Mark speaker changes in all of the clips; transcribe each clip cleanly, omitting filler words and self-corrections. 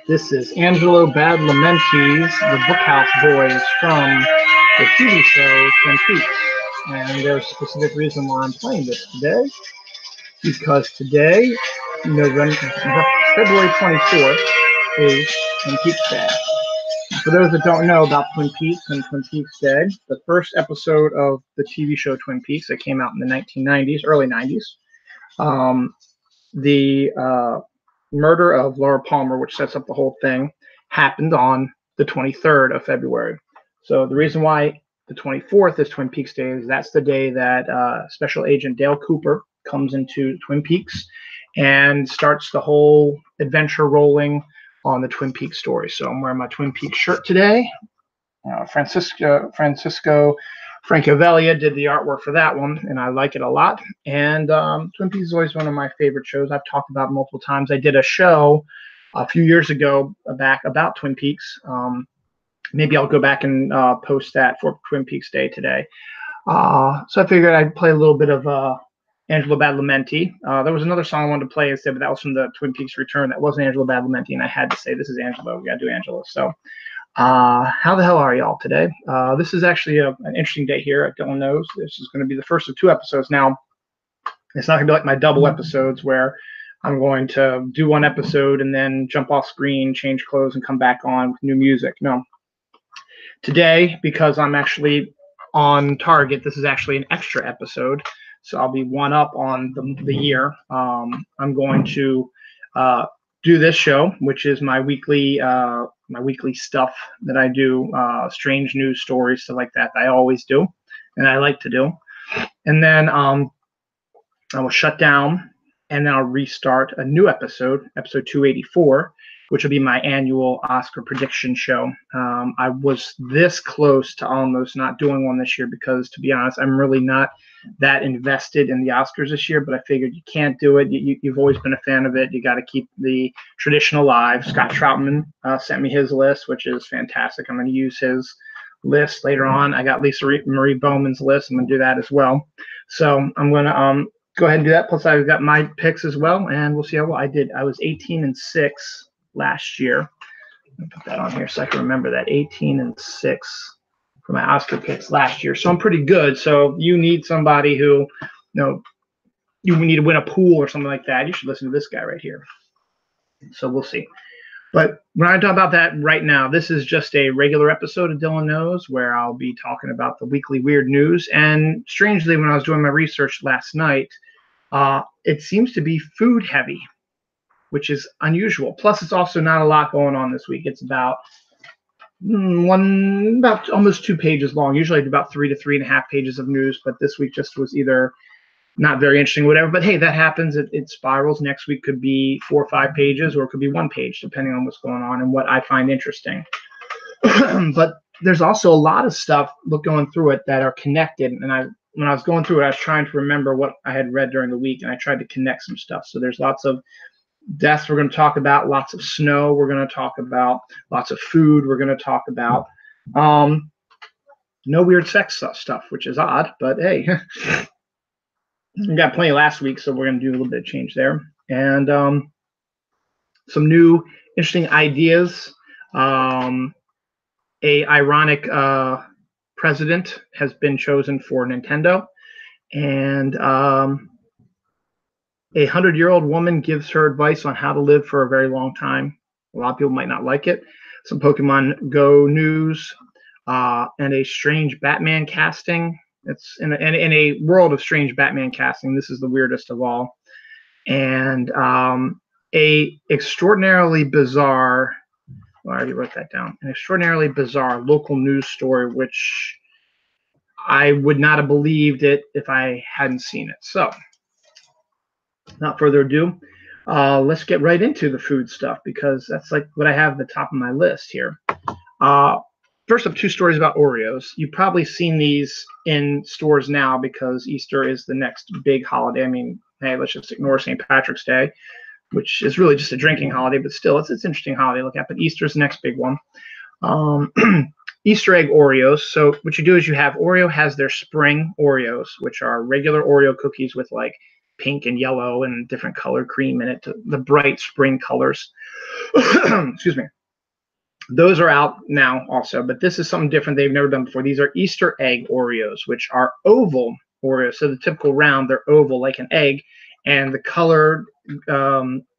Speaker 1: This is Angelo Badalamenti's The Bookhouse Boys from the TV show Twin Peaks. And there's a specific reason why I'm playing this today. Because today, February 24th, is Twin Peaks Day. For those that don't know about Twin Peaks and Twin Peaks Day, the first episode of the TV show Twin Peaks that came out in the 1990s, early 90s, the murder of Laura Palmer, which sets up the whole thing, happened on the 23rd of February. So the reason why the 24th is Twin Peaks Day is that's the day that Special Agent Dale Cooper comes into Twin Peaks and starts the whole adventure rolling on the Twin Peaks story. So I'm wearing my Twin Peaks shirt today. Francisco Francavilla did the artwork for that one, and I like it a lot. And Twin Peaks is always one of my favorite shows. I've talked about it multiple times. I did a show a few years ago back about Twin Peaks. Maybe I'll go back and post that for Twin Peaks Day today. So I figured I'd play a little bit of Angelo Badalamenti. There was another song I wanted to play instead, but that was from the Twin Peaks Return. That wasn't Angelo Badalamenti, and I had to say, this is Angelo. We got to do Angelo. So how the hell are y'all today? This is actually an interesting day here at dylanknows. This is going to be the first of 2 episodes. Now, it's not going to be like my double episodes where I'm going to do 1 episode and then jump off screen, change clothes, and come back on with new music. No. Today, because I'm actually on target, this is actually an extra episode. So I'll be 1 up on the year. I'm going to do this show, which is my weekly stuff that I do, strange news stories, stuff like that. I always do, and I like to do. And then I will shut down, and then I'll restart a new episode 284, which will be my annual Oscar prediction show. I was this close to almost not doing one this year because, to be honest, I'm really not that invested in the Oscars this year, but I figured you can't do it. You've always been a fan of it. You got to keep the tradition alive. Scott Troutman sent me his list, which is fantastic. I'm going to use his list later on. I got Lisa Marie Bowman's list. I'm going to do that as well. So I'm going to go ahead and do that. Plus, I've got my picks as well, and we'll see how well I did. I was 18-6 last year. I'll put that on here so I can remember that. 18-6 for my Oscar picks last year. So I'm pretty good. So you need somebody who, you need to win a pool or something like that. You should listen to this guy right here. So we'll see. But when I talk about that right now, this is just a regular episode of Dylan Knows where I'll be talking about the weekly weird news. And strangely, when I was doing my research last night, it seems to be food heavy, which is unusual. Plus, it's also not a lot going on this week. It's about almost 2 pages long. Usually I do about 3 to 3.5 pages of news, but this week just was either not very interesting or whatever. But hey, that happens. It spirals. Next week could be 4 or 5 pages, or it could be 1 page, depending on what's going on and what I find interesting. But there's also a lot of stuff going through it that are connected. And when I was going through it, I was trying to remember what I had read during the week, and I tried to connect some stuff. So there's lots of deaths we're going to talk about, lots of snow we're going to talk about, lots of food we're going to talk about. No weird sex stuff, which is odd, but hey, we got plenty last week, so we're going to do a little bit of change there. And some new interesting ideas. A ironic president has been chosen for Nintendo, and a 100-year-old woman gives her advice on how to live for a very long time. A lot of people might not like it. Some Pokemon Go news, and a strange Batman casting. It's in a world of strange Batman casting. This is the weirdest of all. And a extraordinarily bizarre, well, I already wrote that down, an extraordinarily bizarre local news story, which I would not have believed it if I hadn't seen it. So, not further ado, let's get right into the food stuff, because that's like what I have at the top of my list here. First up, two stories about Oreos. You've probably seen these in stores now because Easter is the next big holiday. I mean, hey, let's just ignore St. Patrick's Day, which is really just a drinking holiday, but still, it's an interesting holiday to look at. But Easter's the next big one. Um, Easter egg Oreos. So what you do is Oreo has their spring Oreos, which are regular Oreo cookies with like pink and yellow and different colored cream in it, the bright spring colors. Excuse me. Those are out now also, but this is something different they've never done before. These are Easter egg Oreos, which are oval Oreos. So the typical round, they're oval like an egg, and the colored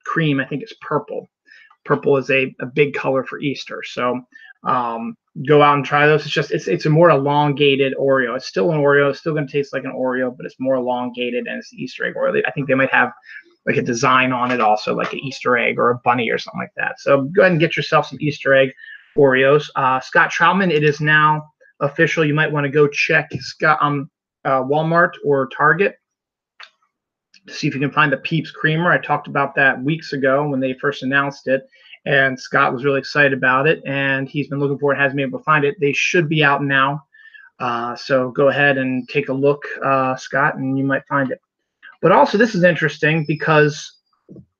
Speaker 1: cream, I think, is purple. Purple is a big color for Easter. So go out and try those. It's a more elongated Oreo. It's still an Oreo. It's still going to taste like an Oreo, but it's more elongated, and it's the Easter egg Oreo. I think they might have like a design on it also, like an Easter egg or a bunny or something like that. So go ahead and get yourself some Easter egg Oreos. Scott Troutman, it is now official. You might want to go check Scott Walmart or Target to see if you can find the Peeps Creamer. I talked about that weeks ago when they first announced it, and Scott was really excited about it, and he's been looking for it, hasn't been able to find it. They should be out now. So go ahead and take a look, Scott, and you might find it. But also, this is interesting because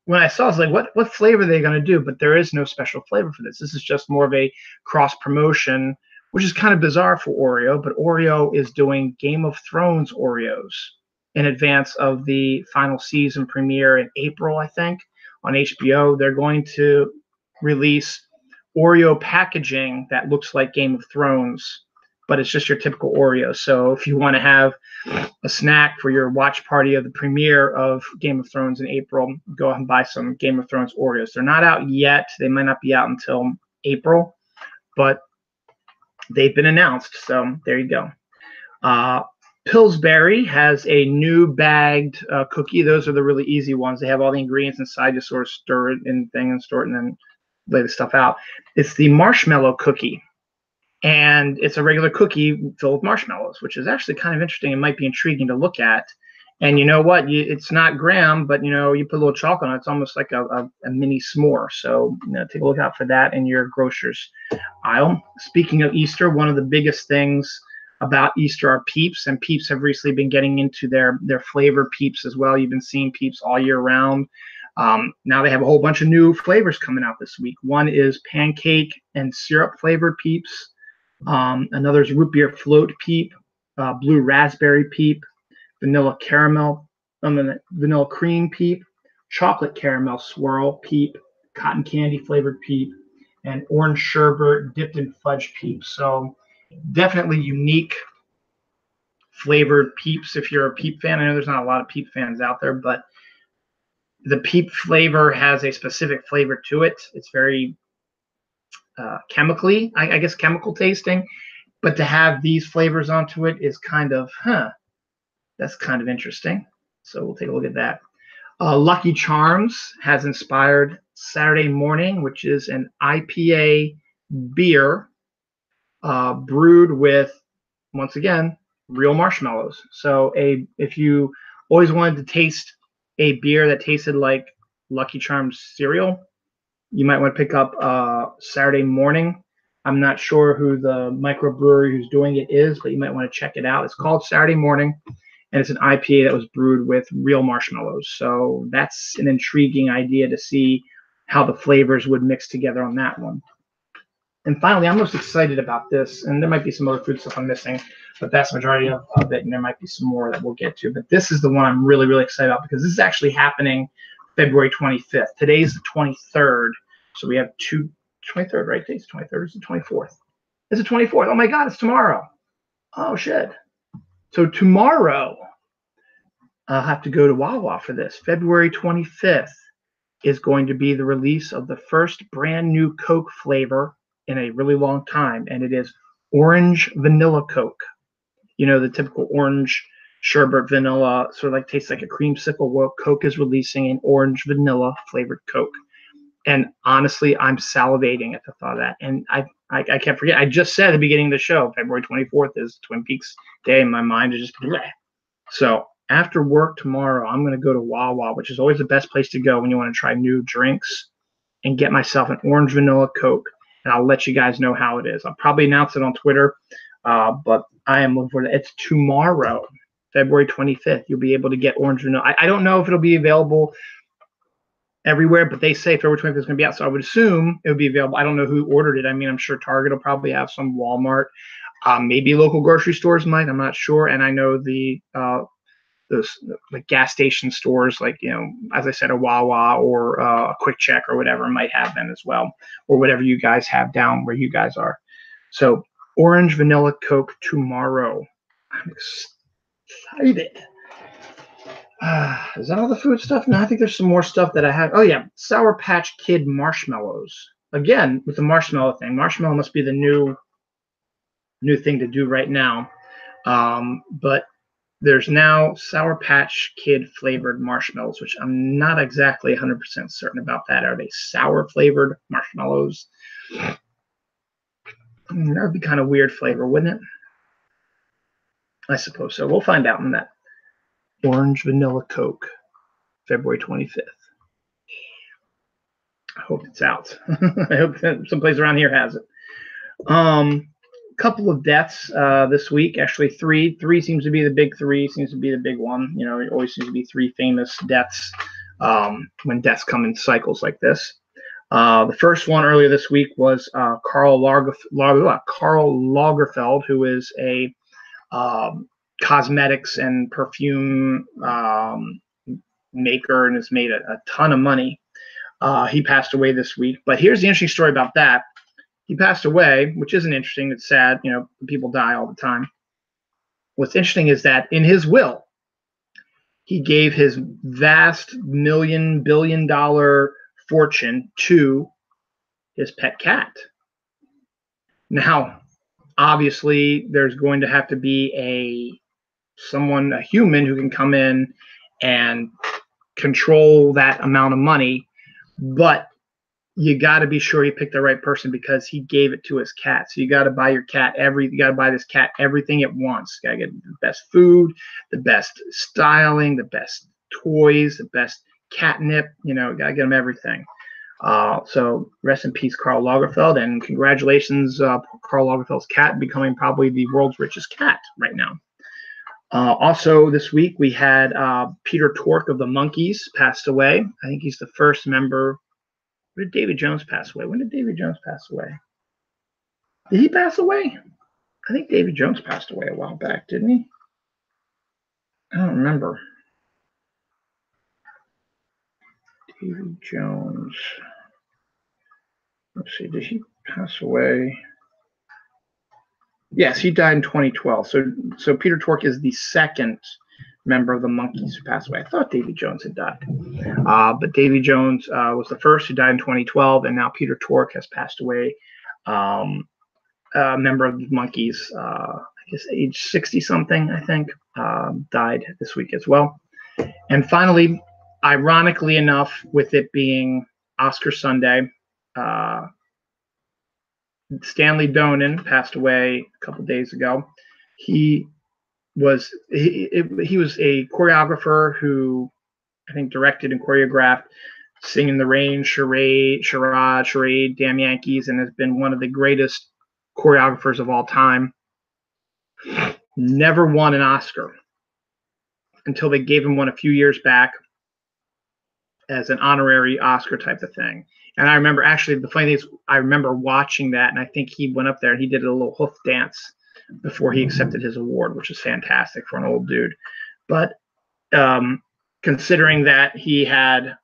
Speaker 1: when I saw it, I was like, what flavor are they going to do? But there is no special flavor for this. This is just more of a cross promotion, which is kind of bizarre for Oreo. But Oreo is doing Game of Thrones Oreos in advance of the final season premiere in April, I think, on HBO. They're going to release Oreo packaging that looks like Game of Thrones, but it's just your typical Oreo. So if you want to have a snack for your watch party of the premiere of Game of Thrones in April, go out and buy some Game of Thrones Oreos. They're not out yet. They might not be out until April, but they've been announced. So there you go. Pillsbury has a new bagged cookie. Those are the really easy ones. They have all the ingredients inside. You sort of stir it and store it and then lay the stuff out. It's the marshmallow cookie. And it's a regular cookie filled with marshmallows, which is actually kind of interesting. It might be intriguing to look at. And you know what? It's not graham, but you put a little chocolate on it. It's almost like a mini s'more. So take a look out for that in your grocer's aisle. Speaking of Easter, one of the biggest things about Easter are Peeps, and Peeps have recently been getting into their flavor Peeps as well. You've been seeing Peeps all year round. Now they have a whole bunch of new flavors coming out this week. One is pancake and syrup flavored Peeps. Another is root beer float Peep, blue raspberry Peep, vanilla caramel, vanilla cream Peep, chocolate caramel swirl Peep, cotton candy flavored Peep, and orange sherbet dipped in fudge Peep. So definitely unique flavored Peeps if you're a Peep fan. I know there's not a lot of Peep fans out there, but the Peep flavor has a specific flavor to it. It's very chemically, I guess chemical tasting, but to have these flavors onto it is kind of, that's kind of interesting. So we'll take a look at that. Lucky Charms has inspired Saturday Morning, which is an IPA beer brewed with, once again, real marshmallows. So if you always wanted to taste a beer that tasted like Lucky Charms cereal, you might want to pick up Saturday Morning. I'm not sure who the microbrewery who's doing it is, but you might want to check it out. It's called Saturday Morning, and it's an IPA that was brewed with real marshmallows. So that's an intriguing idea to see how the flavors would mix together on that one. And finally, I'm most excited about this, and there might be some other food stuff I'm missing, but that's the majority of it, and there might be some more that we'll get to. But this is the one I'm really, really excited about because this is actually happening February 25th. Today's the 23rd, so we have 23rd, right? Today's the 23rd. It's the 24th. It's the 24th. Oh my God, it's tomorrow. Oh shit. So tomorrow, I'll have to go to Wawa for this. February 25th is going to be the release of the first brand new Coke flavor in a really long time, and it is orange vanilla Coke. The typical orange sherbet vanilla, sort of like tastes like a creamsicle. Well, Coke is releasing an orange vanilla flavored Coke. And honestly, I'm salivating at the thought of that. And I can't forget. I just said at the beginning of the show, February 24th is Twin Peaks Day. In my mind is just bleh. So after work tomorrow, I'm going to go to Wawa, which is always the best place to go when you want to try new drinks, and get myself an orange vanilla Coke. and I'll let you guys know how it is. I'll probably announce it on Twitter, but I am looking for it. It's tomorrow, February 25th. You'll be able to get orange vanilla. I don't know if it'll be available everywhere, but they say February 25th is going to be out, so I would assume it would be available. I don't know who ordered it. I mean, I'm sure Target will probably have some, Walmart, maybe local grocery stores might. I'm not sure, and I know those like gas station stores, like, you know, as I said, a Wawa or a Quick Check or whatever might have them as well, or whatever you guys have down where you guys are. So orange vanilla Coke tomorrow. I'm excited. Is that all the food stuff? No, I think there's some more stuff that I have. Oh yeah, Sour Patch Kid marshmallows. Again, with the marshmallow thing. Marshmallow must be the new thing to do right now. But there's now Sour Patch Kid flavored marshmallows, which I'm not exactly 100% certain about that. Are they sour flavored marshmallows? That would be kind of weird flavor, wouldn't it? I suppose so. We'll find out on that. Orange vanilla Coke, February 25th. I hope it's out. I hope that someplace around here has it. Couple of deaths this week. Actually, three. Three seems to be the big three. Seems to be the big one. You know, it always seems to be three famous deaths when deaths come in cycles like this. The first one earlier this week was Karl Lagerfeld, who is a cosmetics and perfume maker and has made a ton of money. He passed away this week. But here's the interesting story about that. He passed away, which isn't interesting. It's sad. You know, people die all the time. What's interesting is that in his will, he gave his vast billion-dollar fortune to his pet cat. Now, obviously, there's going to have to be a human who can come in and control that amount of money, but you got to be sure you pick the right person because he gave it to his cat. So you got to buy you got to buy this cat everything it wants. You got to get the best food, the best styling, the best toys, the best catnip. You know, got to get him everything. So rest in peace, Karl Lagerfeld, and congratulations, Karl Lagerfeld's cat becoming probably the world's richest cat right now. Also this week we had Peter Tork of the Monkees passed away. I think he's the first member. When did David Jones pass away? When did David Jones pass away? Did he pass away? I think David Jones passed away a while back, didn't he? I don't remember. David Jones. Let's see, did he pass away? Yes, he died in 2012. So Peter Tork is the second member of the Monkees who passed away. I thought Davy Jones had died. But Davy Jones was the first who died in 2012, and now Peter Tork has passed away. A member of the Monkees, I guess age 60-something, I think, died this week as well. And finally, ironically enough, with it being Oscar Sunday, Stanley Donen passed away a couple days ago. He was a choreographer who I think directed and choreographed Sing in the Rain, Charade, Damn Yankees, and has been one of the greatest choreographers of all time. Never won an Oscar until they gave him one a few years back as an honorary Oscar type of thing. And I remember, actually, the funny thing is, I remember watching that, and I think he went up there and he did a little hoof dance before he accepted his award, which is fantastic for an old dude. But considering that he had,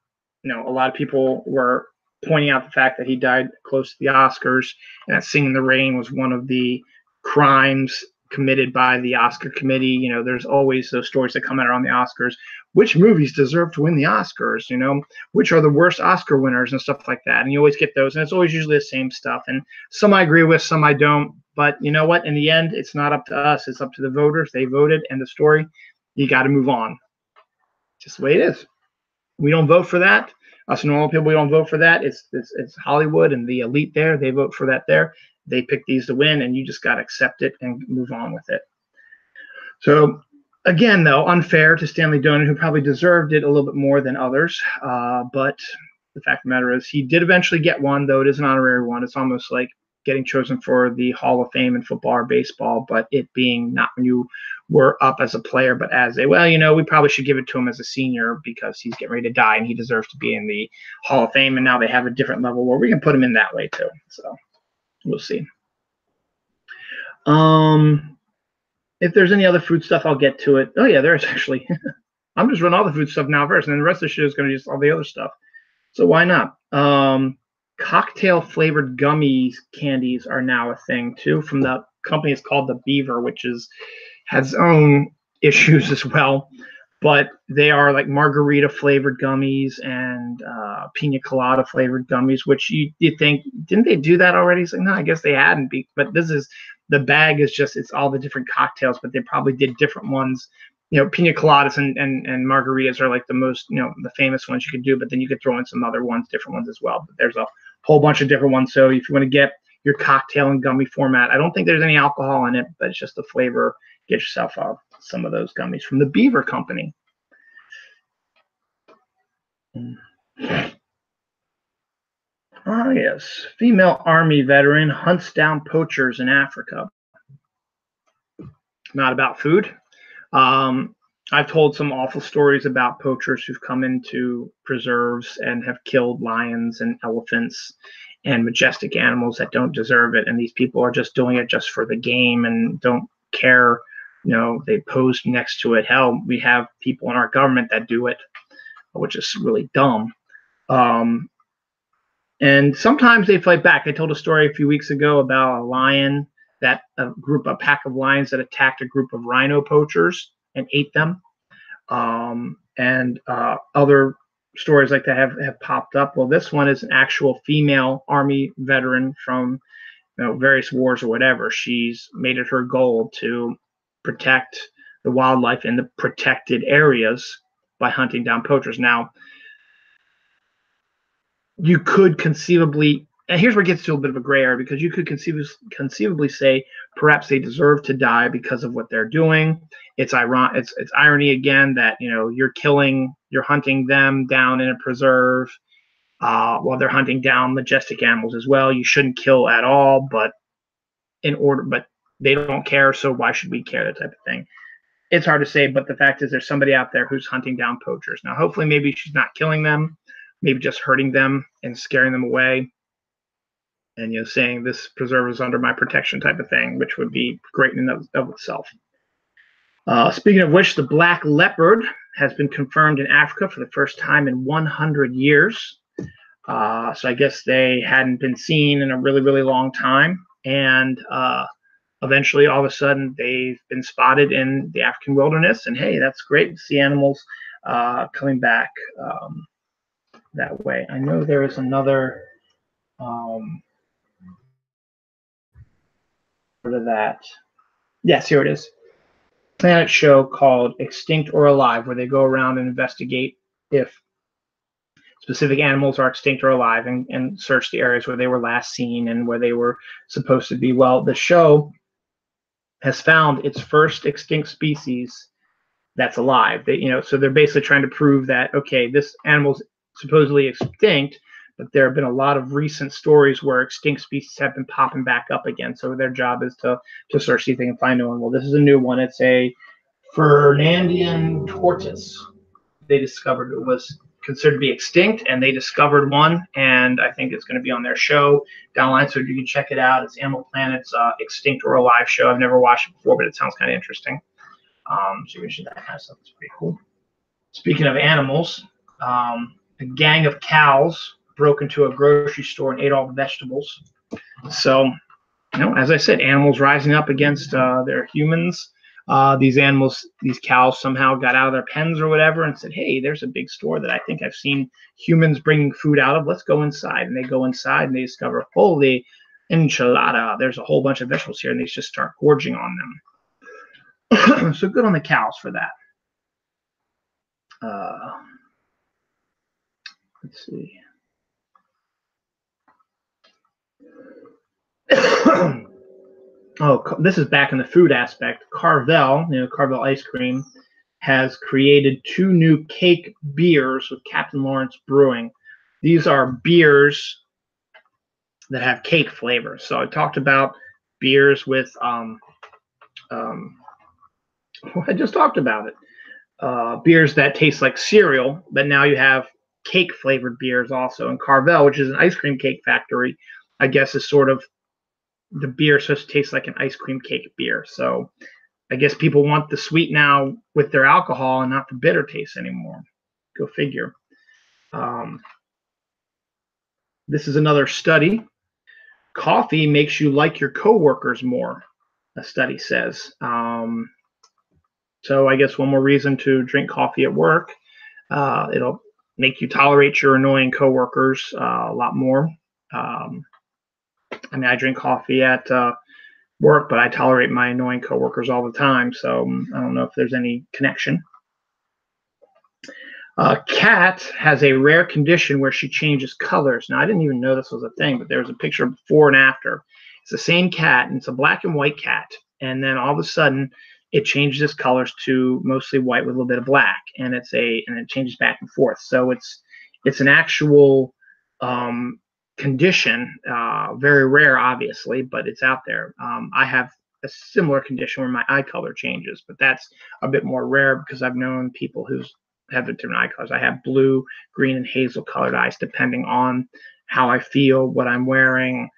Speaker 1: you know, a lot of people were pointing out the fact that he died close to the Oscars, and that Sing in the Rain was one of the crimes committed by the Oscar committee. You know, there's always those stories that come out around the Oscars. Which movies deserve to win the Oscars? You know, which are the worst Oscar winners and stuff like that. And you always get those, and it's always usually the same stuff. And some I agree with, some I don't. But you know what? In the end, it's not up to us. It's up to the voters. They voted, and the story. You got to move on. Just the way it is. We don't vote for that. Us normal people, we don't vote for that. It's Hollywood and the elite there. They vote for that there. They pick these to win, and you just got to accept it and move on with it. So, again, though, unfair to Stanley Donen, who probably deserved it a little bit more than others. But the fact of the matter is he did eventually get one, though it is an honorary one. It's almost like getting chosen for the Hall of Fame in football or baseball, but it being not when you were up as a player, but as a, well, we probably should give it to him as a senior because he's getting ready to die and he deserves to be in the Hall of Fame. And now they have a different level where we can put him in that way too. So we'll see. If there's any other food stuff, I'll get to it. Oh yeah, there's actually. I'm just running all the food stuff now first, and then the rest of the show is going to be just all the other stuff. So why not? Cocktail flavored gummies candies are now a thing too. From the company, it's called the Beaver, which has its own issues as well. But they are like margarita flavored gummies and pina colada flavored gummies, which you think, didn't they do that already? It's like, no, I guess they hadn't. But the bag is just, it's all the different cocktails, but they probably did different ones. Pina coladas and margaritas are like the most, the famous ones you could do, but then you could throw in some other ones, different ones as well. But there's a whole bunch of different ones. So if you want to get your cocktail in gummy format, I don't think there's any alcohol in it, but it's just the flavor. Get yourself some of those gummies from the Beaver Company. Yes. Female Army veteran hunts down poachers in Africa. Not about food. I've told some awful stories about poachers who've come into preserves and have killed lions and elephants and majestic animals that don't deserve it. And these people are just doing it just for the game and don't care. They posed next to it. Hell, we have people in our government that do it, which is really dumb. And sometimes they fight back. I told a story a few weeks ago about a pack of lions that attacked a group of rhino poachers and ate them. And other stories like that have popped up. Well, this one is an actual female Army veteran from various wars or whatever. She's made it her goal to protect the wildlife in the protected areas by hunting down poachers. Now, you could conceivably, and here's where it gets to a bit of a gray area, because you could conceivably say perhaps they deserve to die because of what they're doing. It's irony again that you're hunting them down in a preserve while they're hunting down majestic animals as well. You shouldn't kill at all, but they don't care, so why should we care? That type of thing. It's hard to say, but the fact is there's somebody out there who's hunting down poachers. Now, hopefully maybe she's not killing them, maybe just hurting them and scaring them away. And saying this preserve is under my protection type of thing, which would be great in and of itself. Speaking of which, the black leopard has been confirmed in Africa for the first time in 100 years. So I guess they hadn't been seen in a really, really long time. And eventually, all of a sudden, they've been spotted in the African wilderness. And hey, that's great to see animals coming back that way. I know there is another of that. Yes, here it is. Planet show called Extinct or Alive, where they go around and investigate if specific animals are extinct or alive and search the areas where they were last seen and where they were supposed to be. Well, the show has found its first extinct species that's alive. So they're basically trying to prove that, okay, this animal's supposedly extinct, but there have been a lot of recent stories where extinct species have been popping back up again. So their job is to search, see if they can find new one. Well, this is a new one. It's a Fernandian tortoise. They discovered it was considered to be extinct, and they discovered one, and I think it's going to be on their show downline, so you can check it out. It's Animal Planet's Extinct or Alive show. I've never watched it before, but it sounds kind of interesting. So you can see that kind of stuff. It's pretty cool. Speaking of animals, a gang of cows broke into a grocery store and ate all the vegetables. So, as I said, animals rising up against their humans. These cows somehow got out of their pens or whatever and said, hey, there's a big store that I think I've seen humans bringing food out of. Let's go inside. And they go inside and they discover, holy enchilada, there's a whole bunch of vegetables here, and they just start gorging on them. So good on the cows for that. Let's see. Oh, this is back in the food aspect. Carvel, Carvel ice cream, has created 2 new cake beers with Captain Lawrence Brewing. These are beers that have cake flavor. So I talked about beers with I just talked about it. Beers that taste like cereal, but now you have cake flavored beers also. And Carvel, which is an ice cream cake factory, I guess is sort of the beer supposed to taste like an ice cream cake beer. So I guess people want the sweet now with their alcohol and not the bitter taste anymore. Go figure. This is another study. Coffee makes you like your coworkers more, a study says. So I guess one more reason to drink coffee at work. It'll make you tolerate your annoying coworkers a lot more. I mean, I drink coffee at work, but I tolerate my annoying coworkers all the time. So I don't know if there's any connection. Cat has a rare condition where she changes colors. Now, I didn't even know this was a thing, but there's a picture of before and after. It's the same cat, and it's a black and white cat. And then all of a sudden, it changes its colors to mostly white with a little bit of black, and it changes back and forth. So it's an actual condition, very rare, obviously, but it's out there. I have a similar condition where my eye color changes, but that's a bit more rare because I've known people who have different eye colors. I have blue, green, and hazel colored eyes, depending on how I feel, what I'm wearing,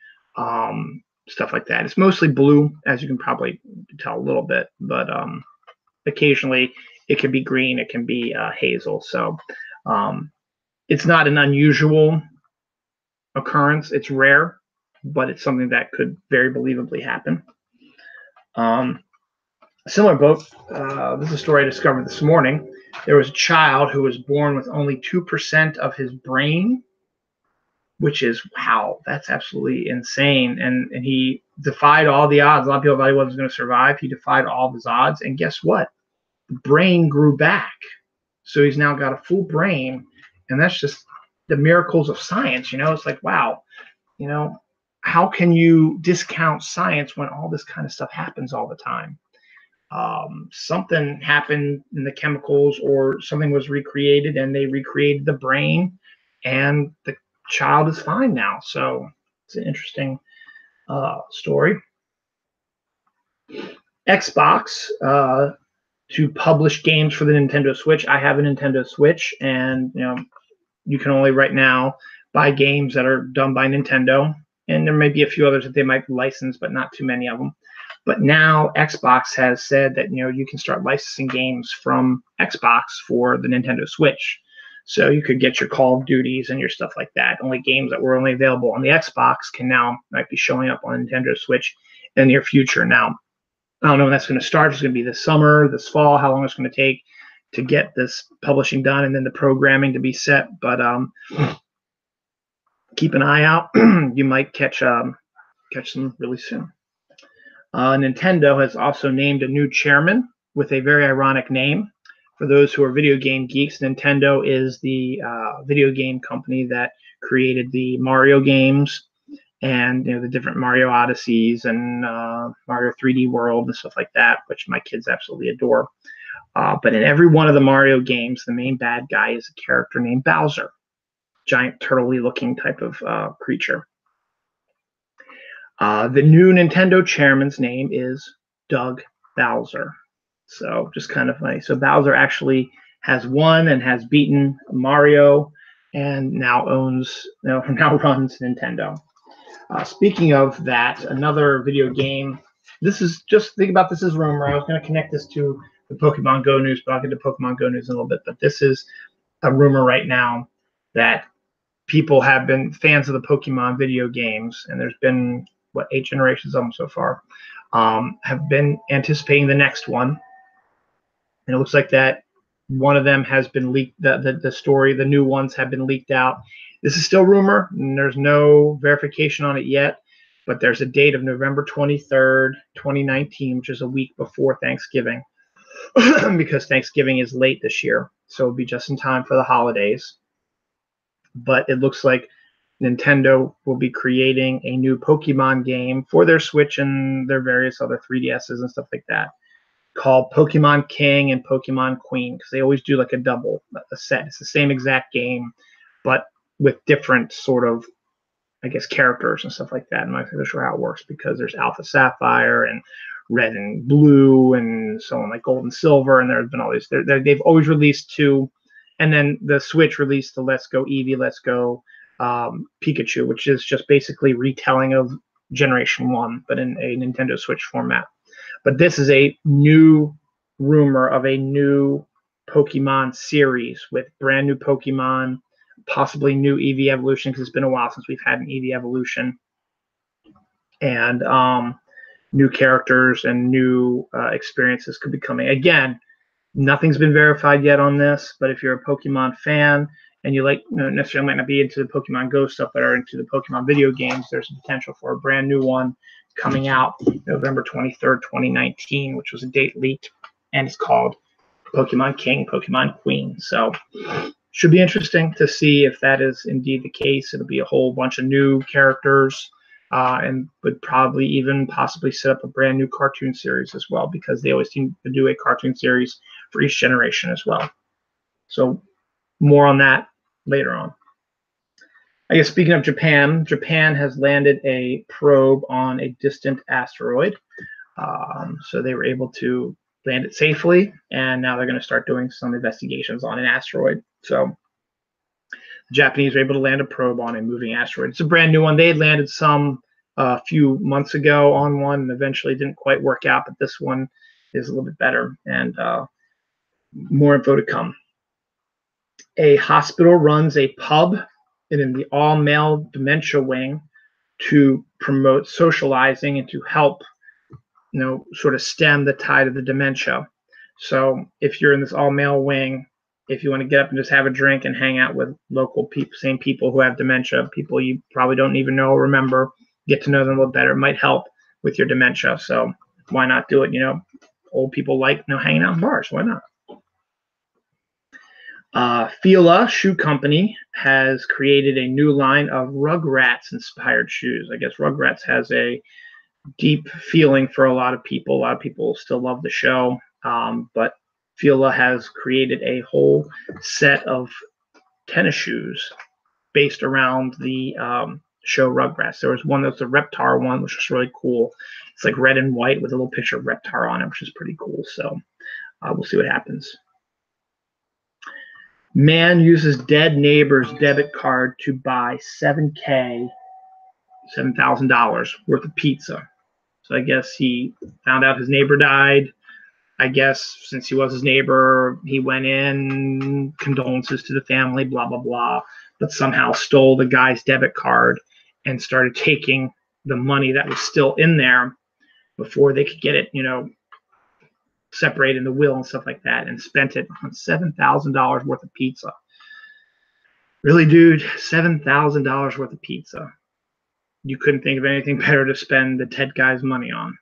Speaker 1: stuff like that. It's mostly blue, as you can probably tell a little bit, but occasionally it can be green, it can be hazel. So it's not an unusual occurrence. It's rare, but it's something that could very believably happen. A similar book, this is a story I discovered this morning. There was a child who was born with only 2% of his brain, which is, wow, that's absolutely insane. And he defied all the odds. A lot of people thought he wasn't going to survive. He defied all of his odds. And guess what? The brain grew back. So he's now got a full brain. And that's just the miracles of science. It's like, wow, how can you discount science when all this kind of stuff happens all the time? Something happened in the chemicals, or something was recreated, and they recreated the brain, and the child is fine now. So it's an interesting story. Xbox to publish games for the Nintendo Switch. I have a Nintendo Switch, and you can only right now buy games that are done by Nintendo, and there may be a few others that they might license, but not too many of them. But now Xbox has said that you can start licensing games from Xbox for the Nintendo Switch. So you could get your Call of Duties and your stuff like that. Only games that were only available on the Xbox might be showing up on Nintendo Switch in the near future. Now, I don't know when that's going to start. It's going to be this summer, this fall, how long it's going to take to get this publishing done and then the programming to be set. But keep an eye out. You might catch them really soon. Nintendo has also named a new chairman with a very ironic name. For those who are video game geeks, Nintendo is the video game company that created the Mario games and the different Mario Odysseys and Mario 3D World and stuff like that, which my kids absolutely adore. But in every one of the Mario games, the main bad guy is a character named Bowser, giant turtle-y looking type of creature. The new Nintendo chairman's name is Doug Bowser. So just kind of funny. So Bowser actually has won and has beaten Mario, and now runs Nintendo. Speaking of that, another video game. This is just think about this as rumor. I was going to connect this to the Pokemon Go news, but I'll get to Pokemon Go news in a little bit. But this is a rumor right now that people have been fans of the Pokemon video games, and there's been 8 generations of them so far, have been anticipating the next one. And it looks like that one of them has been leaked. The new ones have been leaked out. This is still rumor, and there's no verification on it yet. But there's a date of November 23rd, 2019, which is a week before Thanksgiving, because Thanksgiving is late this year. So it'll be just in time for the holidays. But it looks like Nintendo will be creating a new Pokemon game for their Switch and their various other 3DSs and stuff like that, called Pokemon King and Pokemon Queen, because they always do like a set. It's the same exact game, but with different sort of, I guess, characters and stuff like that. I'm not really sure how it works because there's Alpha Sapphire and Red and Blue and so on, like Gold and Silver, and there's been all these. They've always released two, and then the Switch released the Let's Go Eevee, Let's Go Pikachu, which is just basically retelling of Generation 1, but in a Nintendo Switch format. But this is a new rumor of a new Pokemon series with brand new Pokemon, possibly new Eevee evolution, because it's been a while since we've had an Eevee evolution, and new characters and new experiences could be coming. Again, nothing's been verified yet on this, but if you're a Pokemon fan and you like, necessarily might not be into the Pokemon Go stuff, but are into the Pokemon video games, there's a potential for a brand new one coming out November 23rd, 2019, which was a date leaked, and it's called Pokemon King, Pokemon Queen. So should be interesting to see if that is indeed the case. It'll be a whole bunch of new characters, and would probably even possibly set up a brand new cartoon series as well, because they always seem to do a cartoon series for each generation as well. So more on that later on. I guess speaking of Japan, Japan has landed a probe on a distant asteroid. So they were able to land it safely, and now they're going to start doing some investigations on an asteroid. So the Japanese were able to land a probe on a moving asteroid. It's a brand new one. They had landed some a few months ago on one, and eventually didn't quite work out, but this one is a little bit better, and more info to come. A hospital runs a pub in the all-male dementia wing to promote socializing and to help, sort of stem the tide of the dementia. So if you're in this all-male wing, if you want to get up and just have a drink and hang out with local people, same people who have dementia, people you probably don't even know or remember, get to know them a little better, it might help with your dementia. So why not do it? Old people like hanging out in bars. Why not? Fila Shoe Company has created a new line of Rugrats-inspired shoes. I guess Rugrats has a deep feeling for a lot of people. A lot of people still love the show, but Fila has created a whole set of tennis shoes based around the show Rugrats. There was one that's a Reptar one, which was really cool. It's like red and white with a little picture of Reptar on it, which is pretty cool. So we'll see what happens. Man uses dead neighbor's debit card to buy $7,000 worth of pizza. So I guess he found out his neighbor died. I guess since he was his neighbor, he went in, condolences to the family, blah, blah, blah, but somehow stole the guy's debit card and started taking the money that was still in there before they could get it, separated in the will and stuff like that, and spent it on $7,000 worth of pizza. Really, dude, $7,000 worth of pizza. You couldn't think of anything better to spend the dead guy's money on.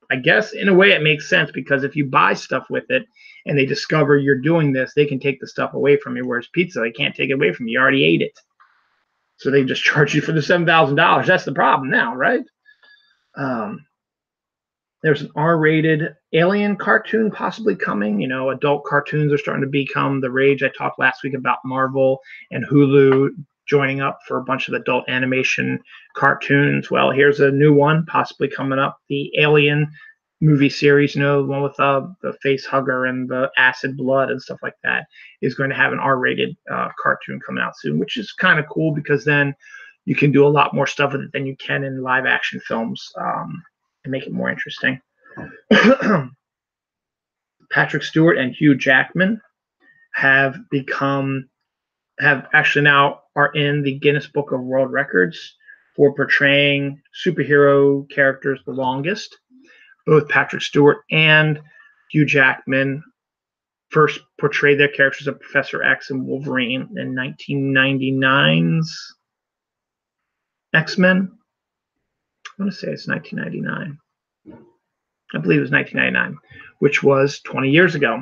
Speaker 1: I guess in a way it makes sense, because if you buy stuff with it and they discover you're doing this, they can take the stuff away from you, whereas pizza, they can't take it away from you. You already ate it. So they just charge you for the $7,000. That's the problem now, right? There's an R-rated Alien cartoon possibly coming. Adult cartoons are starting to become the rage. I talked last week about Marvel and Hulu joining up for a bunch of adult animation cartoons. Well, here's a new one possibly coming up. The Alien movie series, the one with the face hugger and the acid blood and stuff like that, is going to have an R-rated cartoon coming out soon, which is kind of cool, because then you can do a lot more stuff with it than you can in live action films. And make it more interesting. Patrick Stewart and Hugh Jackman actually now are in the Guinness Book of World Records for portraying superhero characters the longest. Both Patrick Stewart and Hugh Jackman first portrayed their characters of Professor X and Wolverine in 1999's X-Men. I want to say it's 1999. I believe it was 1999, which was 20 years ago.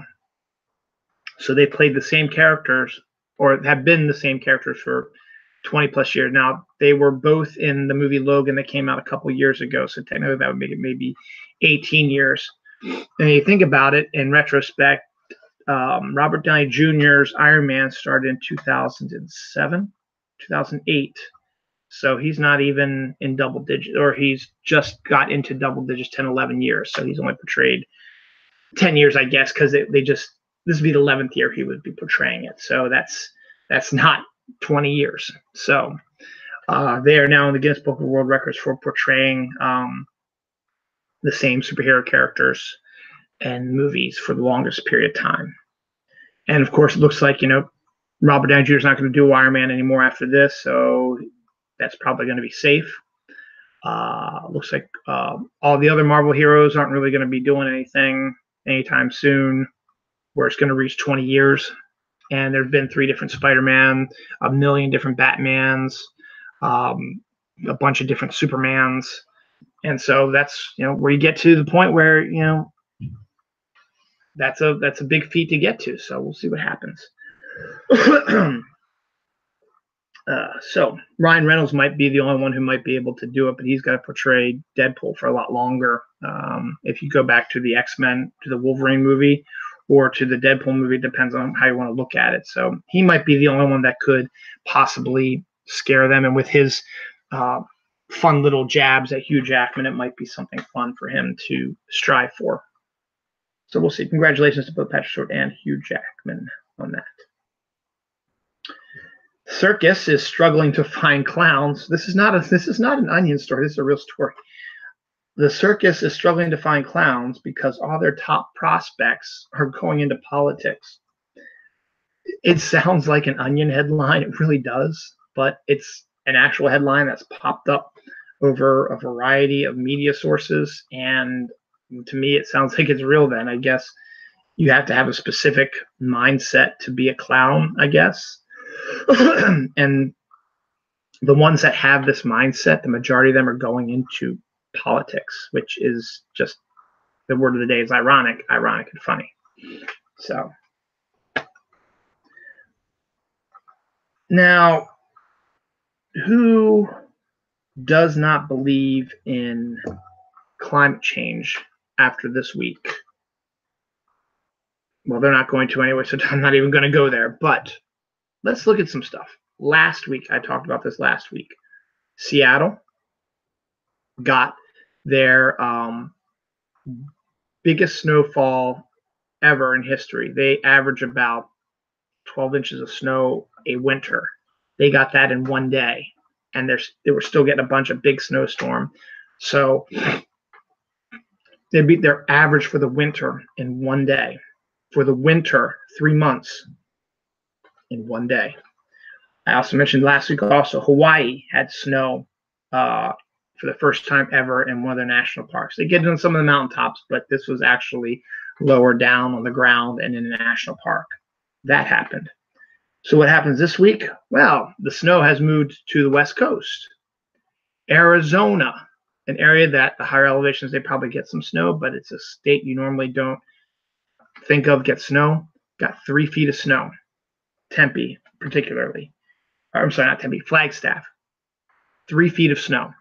Speaker 1: So they played the same characters, or have been the same characters for 20 plus years. Now, they were both in the movie Logan that came out a couple years ago. So technically that would make it maybe 18 years. And you think about it in retrospect, Robert Downey Jr.'s Iron Man started in 2007. 2008. So he's not even in double digits, or he's just got into double digits 10, 11 years. So he's only portrayed 10 years, I guess, because this would be the 11th year he would be portraying it. So that's not 20 years. So they are now in the Guinness Book of World Records for portraying the same superhero characters and movies for the longest period of time. And of course, it looks like, Robert Downey Jr. is not going to do Iron Man anymore after this, so that's probably going to be safe. Looks like all the other Marvel heroes aren't really going to be doing anything anytime soon, where it's going to reach 20 years. And there have been 3 different Spider-Man, a million different Batmans, a bunch of different Supermans. And so that's, where you get to the point where, that's a big feat to get to. So we'll see what happens. So Ryan Reynolds might be the only one who might be able to do it, but he's got to portray Deadpool for a lot longer. If you go back to the X-Men, to the Wolverine movie, or to the Deadpool movie, it depends on how you want to look at it. So he might be the only one that could possibly scare them. And with his fun little jabs at Hugh Jackman, it might be something fun for him to strive for. So we'll see. Congratulations to both Patrick Stewart and Hugh Jackman on that. Circus is struggling to find clowns. This is not an Onion story. This is a real story. The circus is struggling to find clowns because all their top prospects are going into politics. It sounds like an Onion headline. It really does, but it's an actual headline that's popped up over a variety of media sources. And to me, it sounds like it's real then. I guess you have to have a specific mindset to be a clown, I guess. And the ones that have this mindset, the majority of them are going into politics, which is just, the word of the day is ironic and funny. So now, who does not believe in climate change after this week? Well, they're not going to anyway, so I'm not even going to go there. But let's look at some stuff. Last week, I talked about this last week. Seattle got their biggest snowfall ever in history. They average about 12 inches of snow a winter. They got that in one day, and they were still getting a bunch of big snowstorm. So they beat their average for the winter in one day. For the winter, 3 months in one day. I also mentioned last week also Hawaii had snow for the first time ever in one of their national parks. They get it on some of the mountaintops, but this was actually lower down on the ground and in a national park. That happened. So what happens this week? Well, the snow has moved to the West Coast. Arizona, an area that the higher elevations, they probably get some snow, but it's a state you normally don't think of get snow, got 3 feet of snow. Tempe, particularly. I'm sorry, not Tempe, Flagstaff. 3 feet of snow.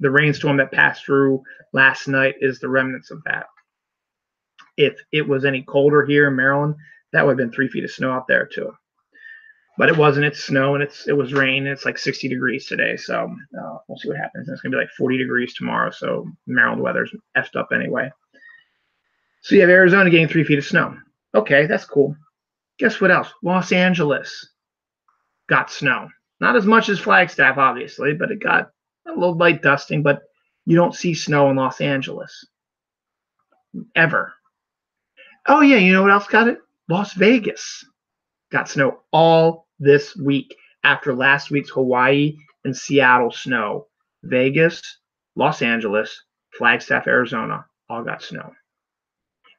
Speaker 1: The rainstorm that passed through last night is the remnants of that. If it was any colder here in Maryland, that would have been 3 feet of snow out there too. But it wasn't. It's snow and it was rain. And it's like 60 degrees today. So we'll see what happens. It's going to be like 40 degrees tomorrow. So Maryland weather's effed up anyway. So you have Arizona getting 3 feet of snow. Okay, that's cool. Guess what else? Los Angeles got snow. Not as much as Flagstaff, obviously, but it got a little light dusting. But you don't see snow in Los Angeles. Ever. Oh, yeah, you know what else got it? Las Vegas got snow all this week after last week's Hawaii and Seattle snow. Vegas, Los Angeles, Flagstaff, Arizona all got snow.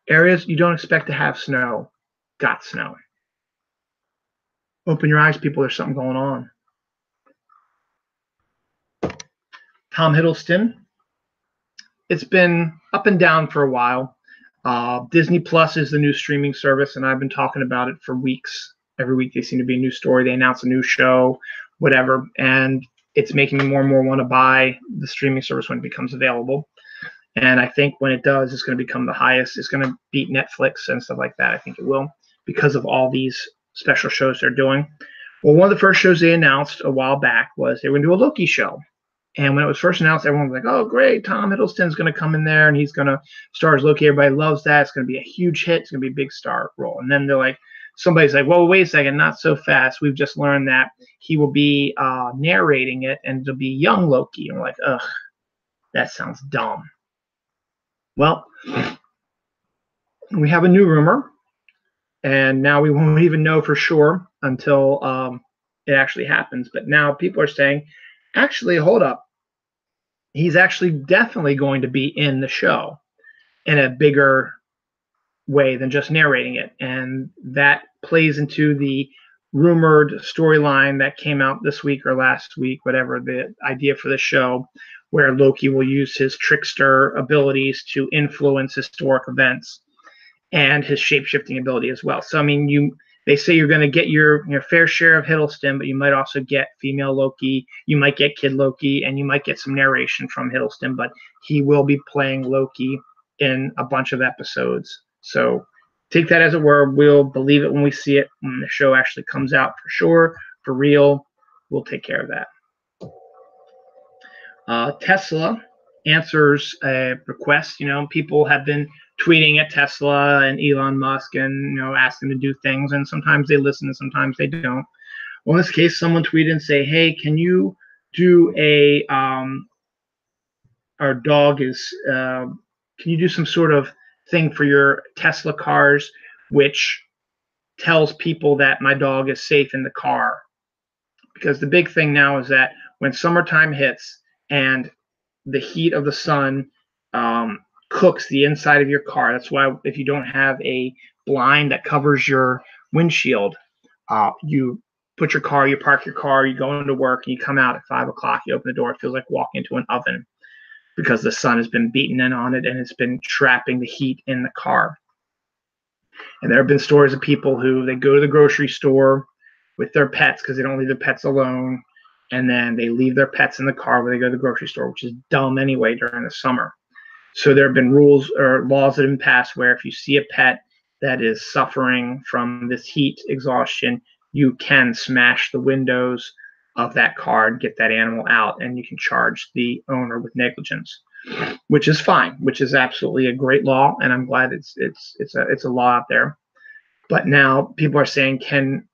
Speaker 1: Areas you don't expect to have snow got snow. Open your eyes, people. There's something going on. Tom Hiddleston. It's been up and down for a while. Disney Plus is the new streaming service, and I've been talking about it for weeks. Every week they seem to be a new story. They announce a new show, whatever, and it's making me more and more want to buy the streaming service when it becomes available. And I think when it does, it's going to become the highest. It's going to beat Netflix and stuff like that. I think it will, because of all these special shows they're doing. Well, one of the first shows they announced a while back was they were going to do a Loki show. And when it was first announced, everyone was like, "Oh, great! Tom Hiddleston's going to come in there, and he's going to star as Loki. Everybody loves that. It's going to be a huge hit. It's going to be a big star role." And then they're like, somebody's like, "Well, wait a second, not so fast. We've just learned that he will be narrating it, and it'll be young Loki." And we're like, "Ugh, that sounds dumb." Well, we have a new rumor, and now we won't even know for sure until it actually happens. But now people are saying, actually, hold up. He's actually definitely going to be in the show in a bigger way than just narrating it. And that plays into the rumored storyline that came out this week or last week, whatever the idea for the show, where Loki will use his trickster abilities to influence historic events and his shape-shifting ability as well. So, I mean, they say you're going to get your fair share of Hiddleston, but you might also get female Loki, you might get Kid Loki, and you might get some narration from Hiddleston, but he will be playing Loki in a bunch of episodes. So take that as it were. We'll believe it when we see it. When the show actually comes out for sure, for real, we'll take care of that. Tesla answers a request. People have been tweeting at Tesla and Elon Musk and asking to do things, and sometimes they listen and sometimes they don't. Well, in this case, someone tweeted and say, "Hey, can you do our dog is can you do some sort of thing for your Tesla cars which tells people that my dog is safe in the car?" Because the big thing now is that when summertime hits and the heat of the sun cooks the inside of your car. That's why if you don't have a blind that covers your windshield, you put your car, you park your car, you go into work, and you come out at 5 o'clock. You open the door, it feels like walking into an oven because the sun has been beaten in on it and it's been trapping the heat in the car. And there have been stories of people who they go to the grocery store with their pets because they don't leave their pets alone, and then they leave their pets in the car when they go to the grocery store, which is dumb anyway during the summer. So there have been rules or laws that have been passed where if you see a pet that is suffering from this heat exhaustion, you can smash the windows of that car and get that animal out, and you can charge the owner with negligence, which is fine, which is absolutely a great law, and I'm glad it's a law out there. But now people are saying, can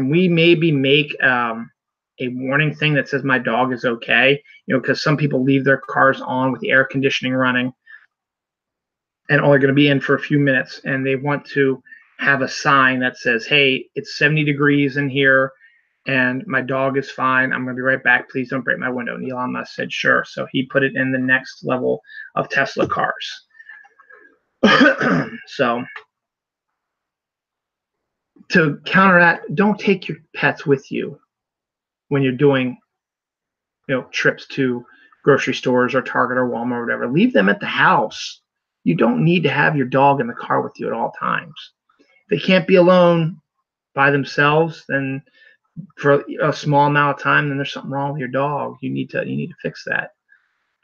Speaker 1: we maybe make a warning thing that says my dog is okay? Because some people leave their cars on with the air conditioning running and only going to be in for a few minutes, and they want to have a sign that says, "Hey, it's 70 degrees in here and my dog is fine. I'm going to be right back. Please don't break my window." And Elon Musk said, "Sure." So he put it in the next level of Tesla cars. So to counter that, don't take your pets with you when you're doing trips to grocery stores or Target or Walmart or whatever. Leave them at the house. You don't need to have your dog in the car with you at all times. If they can't be alone by themselves, then for a small amount of time, then there's something wrong with your dog. You need to fix that.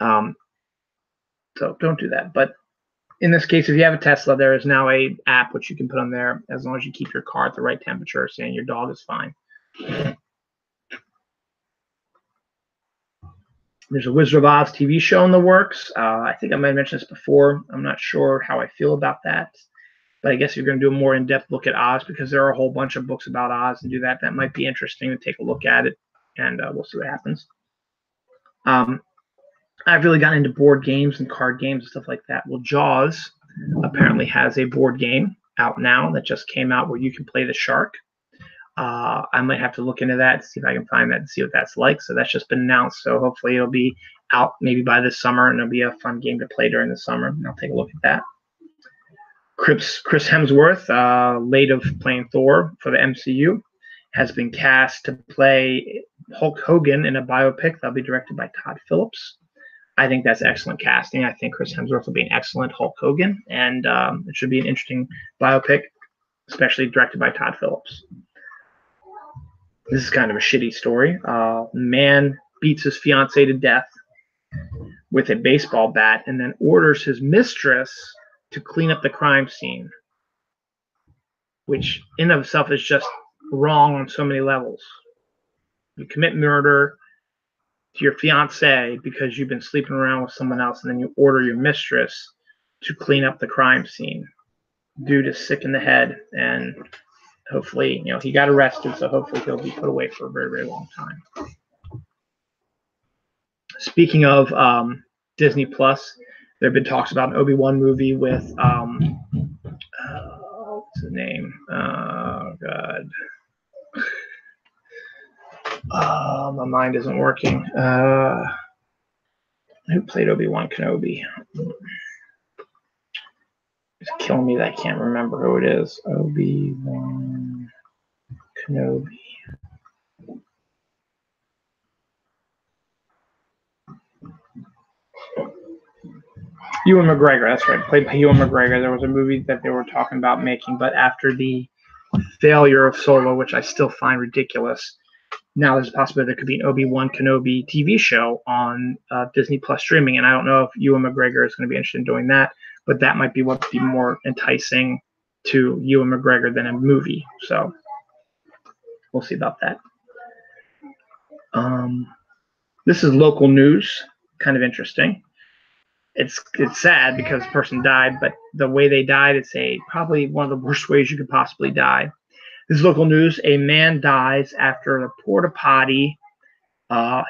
Speaker 1: So don't do that. But in this case, if you have a Tesla, there is now a app which you can put on there as long as you keep your car at the right temperature, saying your dog is fine. There's a Wizard of Oz TV show in the works. I think I might have mentioned this before. I'm not sure how I feel about that. But I guess you're going to do a more in-depth look at Oz because there are a whole bunch of books about Oz and do that. That might be interesting to take a look at it, and we'll see what happens. I've really gotten into board games and card games and stuff like that. Well, Jaws apparently has a board game out now that just came out where you can play the shark. I might have to look into that, see if I can find that and see what that's like. So that's just been announced. So hopefully it'll be out maybe by this summer, and it'll be a fun game to play during the summer. And I'll take a look at that. Chris Hemsworth, late of playing Thor for the MCU, has been cast to play Hulk Hogan in a biopic that'll be directed by Todd Phillips. I think that's excellent casting. I think Chris Hemsworth will be an excellent Hulk Hogan, and it should be an interesting biopic, especially directed by Todd Phillips. This is kind of a shitty story. Man beats his fiancée to death with a baseball bat and then orders his mistress to clean up the crime scene, which in of itself is just wrong on so many levels. You commit murder to your fiance because you've been sleeping around with someone else, and then you order your mistress to clean up the crime scene. Dude is sick in the head, and hopefully, he got arrested, so hopefully he'll be put away for a very, very long time. Speaking of Disney Plus, there have been talks about an Obi-Wan movie with what's his name? Oh God, my mind isn't working. Who played Obi-Wan Kenobi? It's killing me that I can't remember who it is. Obi-Wan Kenobi. Ewan McGregor, that's right. Played by Ewan McGregor. There was a movie that they were talking about making, but after the failure of Solo, which I still find ridiculous, now there's a possibility there could be an Obi-Wan Kenobi TV show on Disney Plus streaming, and I don't know if Ewan McGregor is going to be interested in doing that, but that might be what would be more enticing to Ewan McGregor than a movie. So we'll see about that. This is local news, kind of interesting. It's sad because the person died, but the way they died, it's probably one of the worst ways you could possibly die. This is local news. A man dies after the porta potty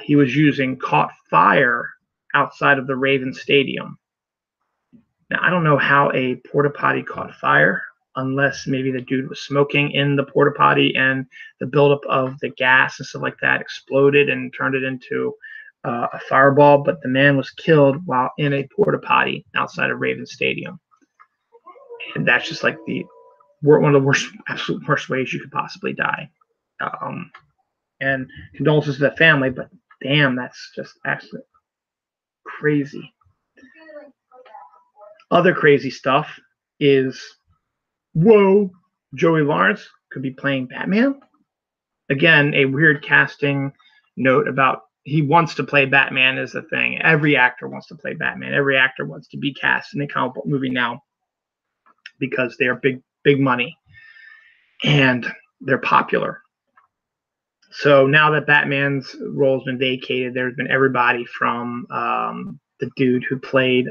Speaker 1: he was using caught fire outside of the Ravens Stadium. Now, I don't know how a porta potty caught fire, unless maybe the dude was smoking in the porta potty and the buildup of the gas and stuff like that exploded and turned it into a fireball. But the man was killed while in a porta potty outside of Ravens Stadium. And that's just like one of the absolute worst ways you could possibly die. And condolences to the family, but damn, that's just absolutely crazy. Other crazy stuff is, whoa, Joey Lawrence could be playing Batman. Again, a weird casting note about he wants to play Batman is the thing. Every actor wants to play Batman. Every actor wants to be cast in a comic book movie now because they are big money and they're popular. So now that Batman's role has been vacated, there's been everybody from the dude who played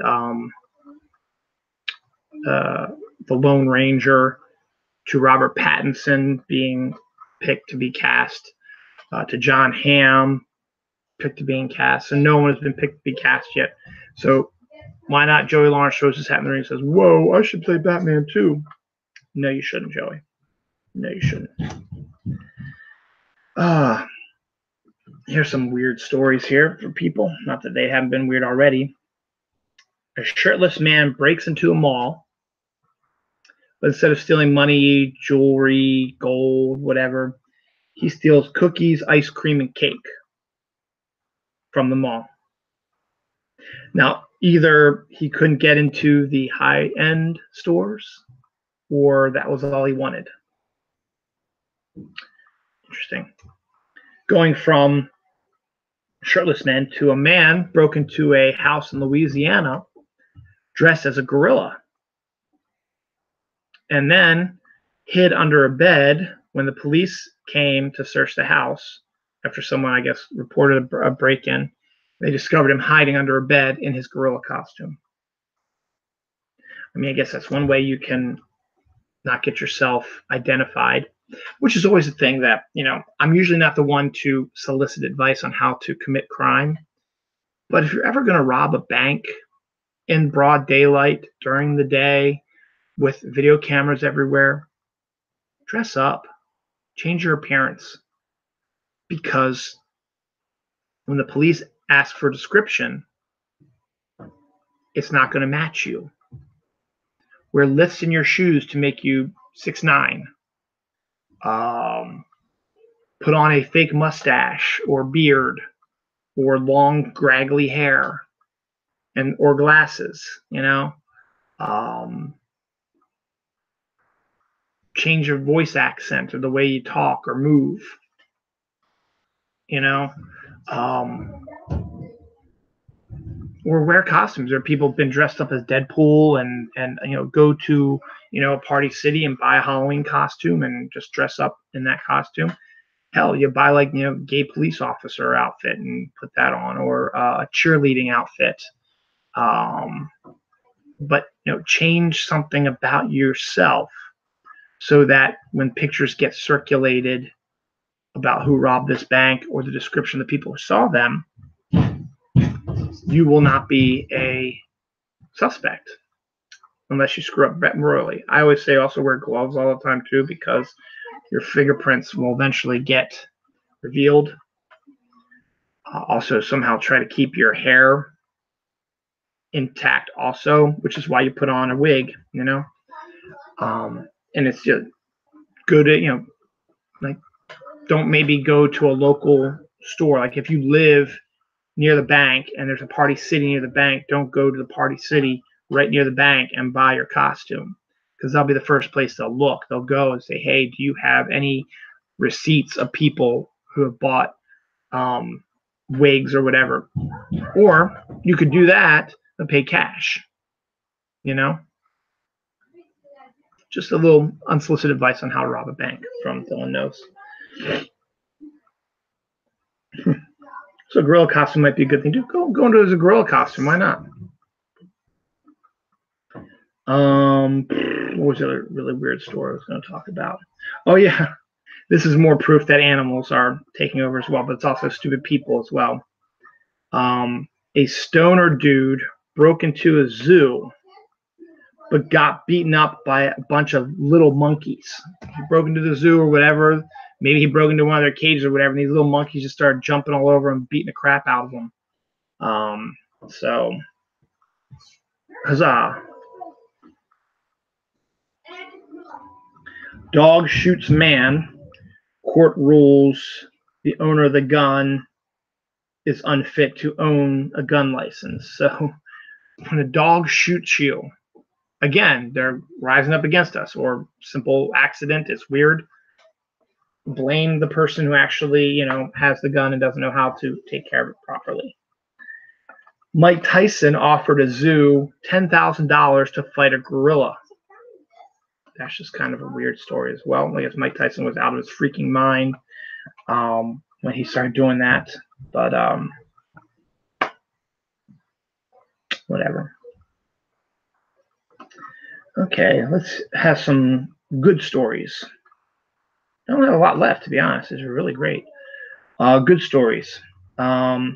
Speaker 1: the Lone Ranger to Robert Pattinson being picked to be cast to John Hamm picked to being cast. And no one has been picked to be cast yet. So why not Joey Lawrence throws his hat in the ring and says, whoa, I should play Batman too. No, you shouldn't, Joey. No, you shouldn't. Here's some weird stories here for people. Not that they haven't been weird already. A shirtless man breaks into a mall, but instead of stealing money, jewelry, gold, whatever, he steals cookies, ice cream, and cake from the mall. Now, either he couldn't get into the high-end stores, or that was all he wanted. Interesting. Going from shirtless man to a man broke into a house in Louisiana dressed as a gorilla and then hid under a bed when the police came to search the house after someone, I guess, reported a break-in. They discovered him hiding under a bed in his gorilla costume. I mean, I guess that's one way you can not get yourself identified, which is always a thing that, I'm usually not the one to solicit advice on how to commit crime. But if you're ever going to rob a bank in broad daylight during the day with video cameras everywhere, dress up, change your appearance. Because when the police ask for a description, it's not going to match you. Wear lifts in your shoes to make you 6'9". Put on a fake mustache or beard or long, graggly hair or glasses, change your voice accent or the way you talk or move, or wear costumes. There are people who've been dressed up as Deadpool and go to Party City and buy a Halloween costume and just dress up in that costume. Hell, you buy like gay police officer outfit and put that on, or a cheerleading outfit. But change something about yourself so that when pictures get circulated about who robbed this bank or the description of the people who saw them, you will not be a suspect unless you screw up royally. I always say also wear gloves all the time too, because your fingerprints will eventually get revealed. Also, somehow try to keep your hair intact also, which is why you put on a wig, and it's just good at, like, don't maybe go to a local store. Like if you live near the bank and there's a Party City near the bank, don't go to the Party City right near the bank and buy your costume, because that'll be the first place they'll look. They'll go and say, hey, do you have any receipts of people who have bought wigs or whatever? Or you could do that and pay cash, Just a little unsolicited advice on how to rob a bank from dylanknows. So a gorilla costume might be a good thing to do. Go into as a gorilla costume. Why not? What was the other really weird story I was going to talk about? Oh yeah, this is more proof that animals are taking over as well, but it's also stupid people as well. A stoner dude broke into a zoo, but got beaten up by a bunch of little monkeys. He broke into the zoo or whatever. Maybe he broke into one of their cages or whatever, and these little monkeys just started jumping all over him, beating the crap out of him. So, huzzah. Dog shoots man. Court rules the owner of the gun is unfit to own a gun license. So when a dog shoots you, again, they're rising up against us, or simple accident, it's weird. Blame the person who actually, has the gun and doesn't know how to take care of it properly. Mike Tyson offered a zoo $10,000 to fight a gorilla. That's just kind of a weird story as well. I guess Mike Tyson was out of his freaking mind when he started doing that. But whatever. Okay, let's have some good stories. I don't have a lot left, to be honest. These are really great. Good stories. A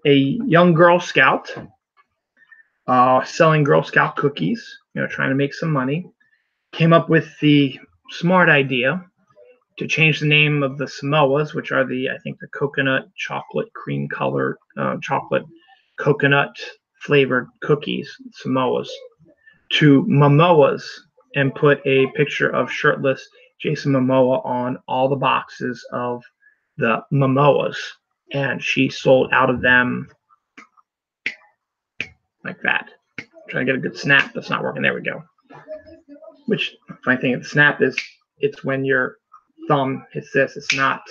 Speaker 1: young Girl Scout selling Girl Scout cookies, trying to make some money, came up with the smart idea to change the name of the Samoas, which are the coconut chocolate cream color, chocolate coconut flavored cookies, Samoas, to Momoas, and put a picture of shirtless Jason Momoa on all the boxes of the Momoas, and she sold out of them like that. I'm trying to get a good snap, that's not working. There we go. Which, funny thing of the snap is, it's when your thumb hits this. It's not.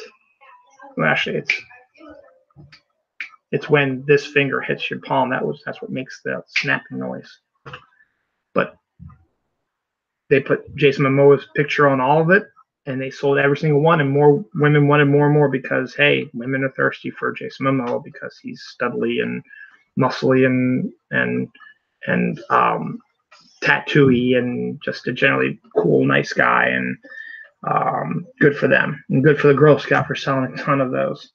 Speaker 1: Well, actually, it's when this finger hits your palm. That's what makes the snapping noise. But they put Jason Momoa's picture on all of it, and they sold every single one. And more women wanted more and more, because hey, women are thirsty for Jason Momoa because he's studly and muscly and tattooy and just a generally cool, nice guy, and good for them, and good for the Girl Scout for selling a ton of those.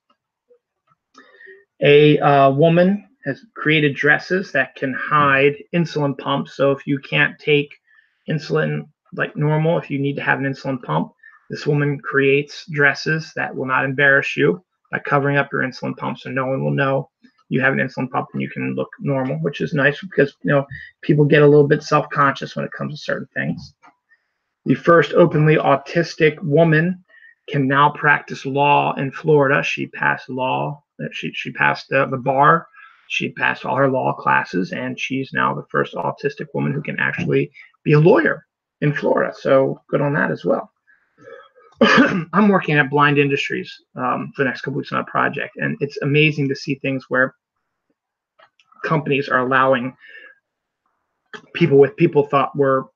Speaker 1: A woman has created dresses that can hide insulin pumps. So if you can't take insulin like normal, if you need to have an insulin pump, this woman creates dresses that will not embarrass you by covering up your insulin pump, so no one will know you have an insulin pump and you can look normal, which is nice because people get a little bit self-conscious when it comes to certain things. The first openly autistic woman can now practice law in Florida. She passed law. She passed the bar. She passed all her law classes, and she's now the first autistic woman who can actually be a lawyer in Florida. So good on that as well. I'm working at Blind Industries for the next couple weeks on a project, and it's amazing to see things where companies are allowing people thought were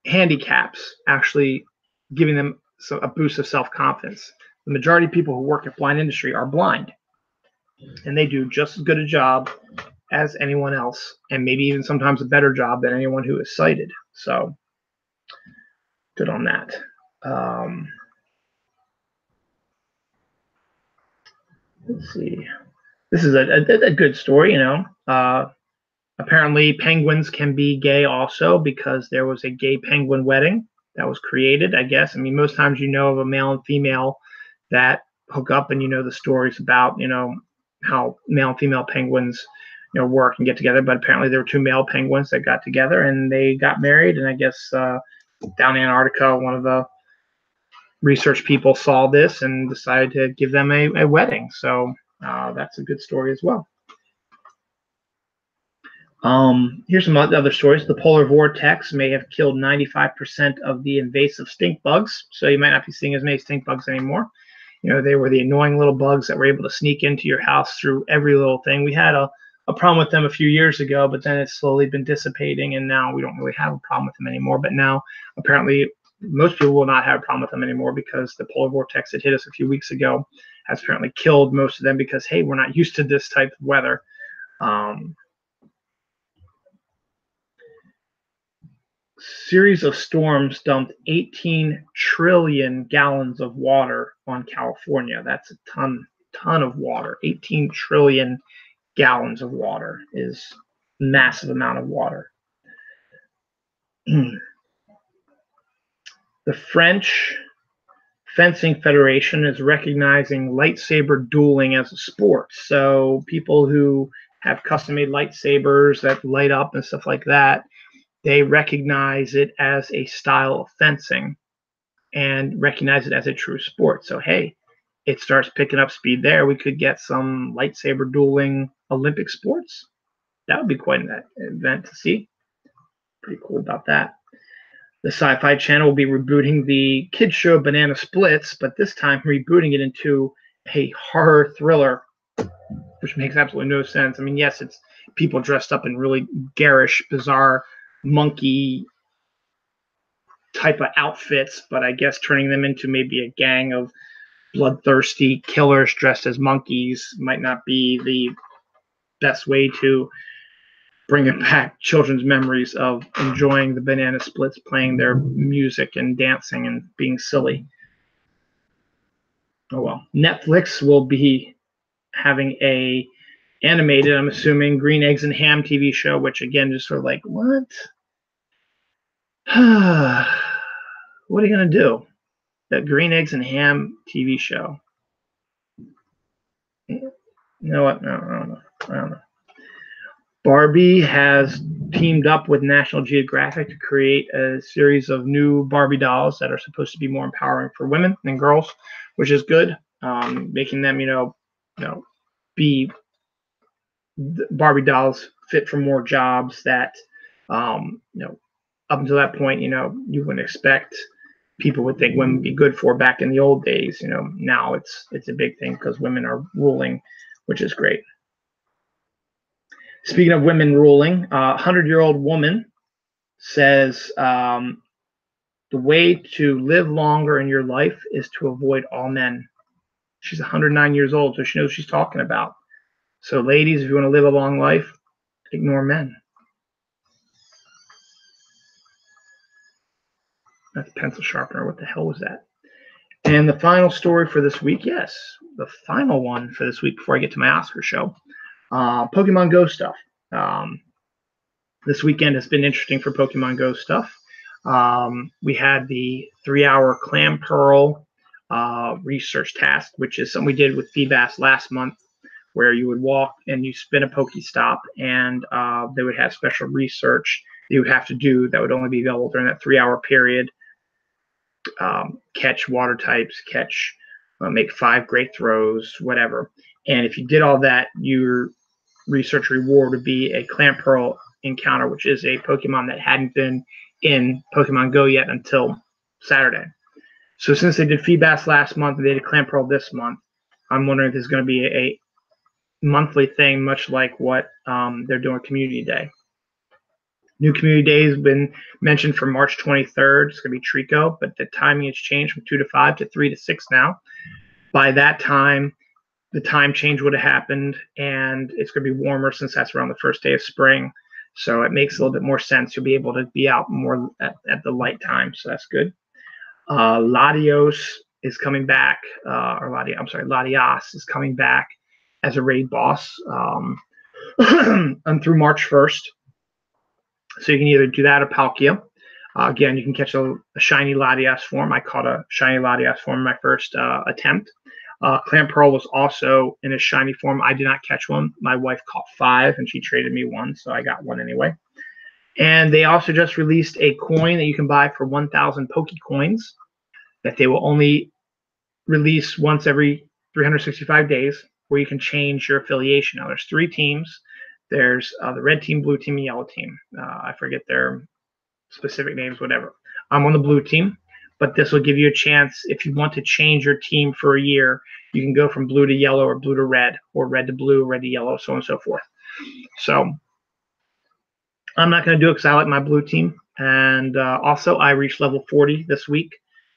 Speaker 1: handicaps, actually giving them a boost of self-confidence. The majority of people who work at blind industry are blind, and they do just as good a job as anyone else, and maybe even sometimes a better job than anyone who is sighted. So good on that. Let's see. This is a good story, apparently penguins can be gay also, because there was a gay penguin wedding that was created, I guess. I mean, most times you know of a male and female that hook up, and you know the stories about, how male and female penguins, work and get together. But apparently there were two male penguins that got together and they got married. And I guess down in Antarctica, one of the research people saw this and decided to give them a wedding. So that's a good story as well. Here's some other stories. The polar vortex may have killed 95% of the invasive stink bugs, so you might not be seeing as many stink bugs anymore. They were the annoying little bugs that were able to sneak into your house through every little thing. We had a problem with them a few years ago, but then it's slowly been dissipating, and now we don't really have a problem with them anymore. But now, apparently, most people will not have a problem with them anymore, because the polar vortex that hit us a few weeks ago has apparently killed most of them, because, hey, we're not used to this type of weather. Series of storms dumped 18 trillion gallons of water on California. That's a ton of water. 18 trillion gallons of water is a massive amount of water. The French Fencing Federation is recognizing lightsaber dueling as a sport. So people who have custom-made lightsabers that light up and stuff like that, they recognize it as a style of fencing and recognize it as a true sport. So, hey, it starts picking up speed there. We could get some lightsaber dueling Olympic sports. That would be quite an event to see. Pretty cool about that. The Sci-Fi Channel will be rebooting the kids show Banana Splits, but this time rebooting it into a horror thriller, which makes absolutely no sense. I mean, yes, it's people dressed up in really garish, bizarre monkey type of outfits, but I guess turning them into maybe a gang of bloodthirsty killers dressed as monkeys might not be the best way to bring back children's memories of enjoying the Banana Splits, playing their music and dancing and being silly. Oh well. Netflix will be having a animated, I'm assuming, Green Eggs and Ham TV show, which again, just sort of like, what? What are you going to do? That Green Eggs and Ham TV show. You know what? No, I don't know. Barbie has teamed up with National Geographic to create a series of new Barbie dolls that are supposed to be more empowering for women and girls, which is good. Making them, be Barbie dolls fit for more jobs that, up until that point, you wouldn't expect. People would think women would be good for back in the old days. Now it's a big thing because women are ruling, which is great. Speaking of women ruling, a 100-year-old woman says the way to live longer in your life is to avoid all men. She's 109 years old, so she knows what she's talking about. So ladies, if you want to live a long life, ignore men. That's a pencil sharpener. What the hell was that? And the final story for this week, yes, the final one for this week before I get to my Oscar show, Pokemon Go stuff. This weekend has been interesting for Pokemon Go stuff. We had the 3-hour clam pearl research task, which is something we did with Feebas last month, where you would walk and you spin a Pokestop, and they would have special research that you would have to do that would only be available during that 3-hour period. Catch water types, make 5 great throws, whatever. And if you did all that, your research reward would be a clam pearl encounter, which is a Pokemon that hadn't been in Pokemon Go yet until Saturday. So since they did Feebas last month and they did clam pearl this month, I'm wondering if there's going to be monthly thing, much like what they're doing Community Day. New Community Day has been mentioned for March 23rd. It's going to be Trico, but the timing has changed from 2 to 5 to 3 to 6 now. By that time, the time change would have happened, and it's going to be warmer since that's around the first day of spring. So it makes a little bit more sense. You'll be able to be out more at the light time, so that's good. Latios is coming back, Latias is coming back as a raid boss and through March 1st. So you can either do that or Palkia. Again, you can catch a shiny Latias form. I caught a shiny Latias form in my first attempt. Clan Pearl was also in a shiny form. I did not catch one. My wife caught 5, and she traded me 1, so I got 1 anyway. And they also just released a coin that you can buy for 1,000 Poke Coins that they will only release once every 365 days, where you can change your affiliation. Now, there's 3 teams. There's the red team, blue team, and yellow team. I forget their specific names, whatever. I'm on the blue team, but this will give you a chance. If you want to change your team for a year, you can go from blue to yellow or blue to red or red to blue, red to yellow, so on and so forth. So I'm not going to do it because I like my blue team. And also, I reached level 40 this week,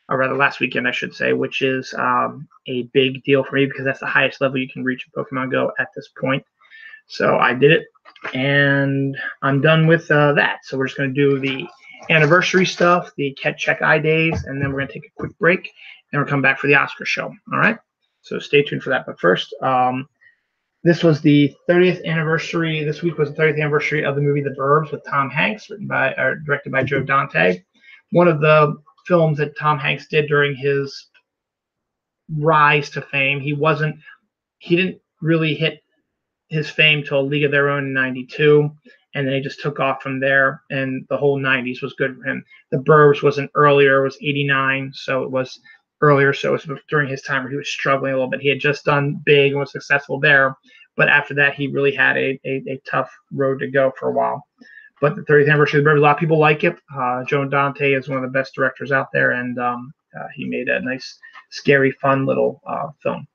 Speaker 1: or rather last weekend, I should say, which is a big deal for me because that's the highest level you can reach in Pokemon Go at this point. So I did it, and I'm done with that. So we're just going to do the anniversary stuff, the Check Eye days, and then we're going to take a quick break, and we'll come back for the Oscar show. All right? So stay tuned for that. But first, this was the 30th anniversary. This week was the 30th anniversary of the movie The Burbs with Tom Hanks, directed by Joe Dante. One of the films that Tom Hanks did during his rise to fame. He didn't really hit his fame till A League of Their Own in 92, and then he just took off from there, and the whole 90s was good for him. The Burbs wasn't earlier, it was 89, so it was earlier, so it was during his time where he was struggling a little bit. He had just done big and was successful there, but after that, he really had a tough road to go for a while. But the 30th anniversary of the Burbs, a lot of people like it. Joe Dante is one of the best directors out there, and he made a nice, scary, fun little film.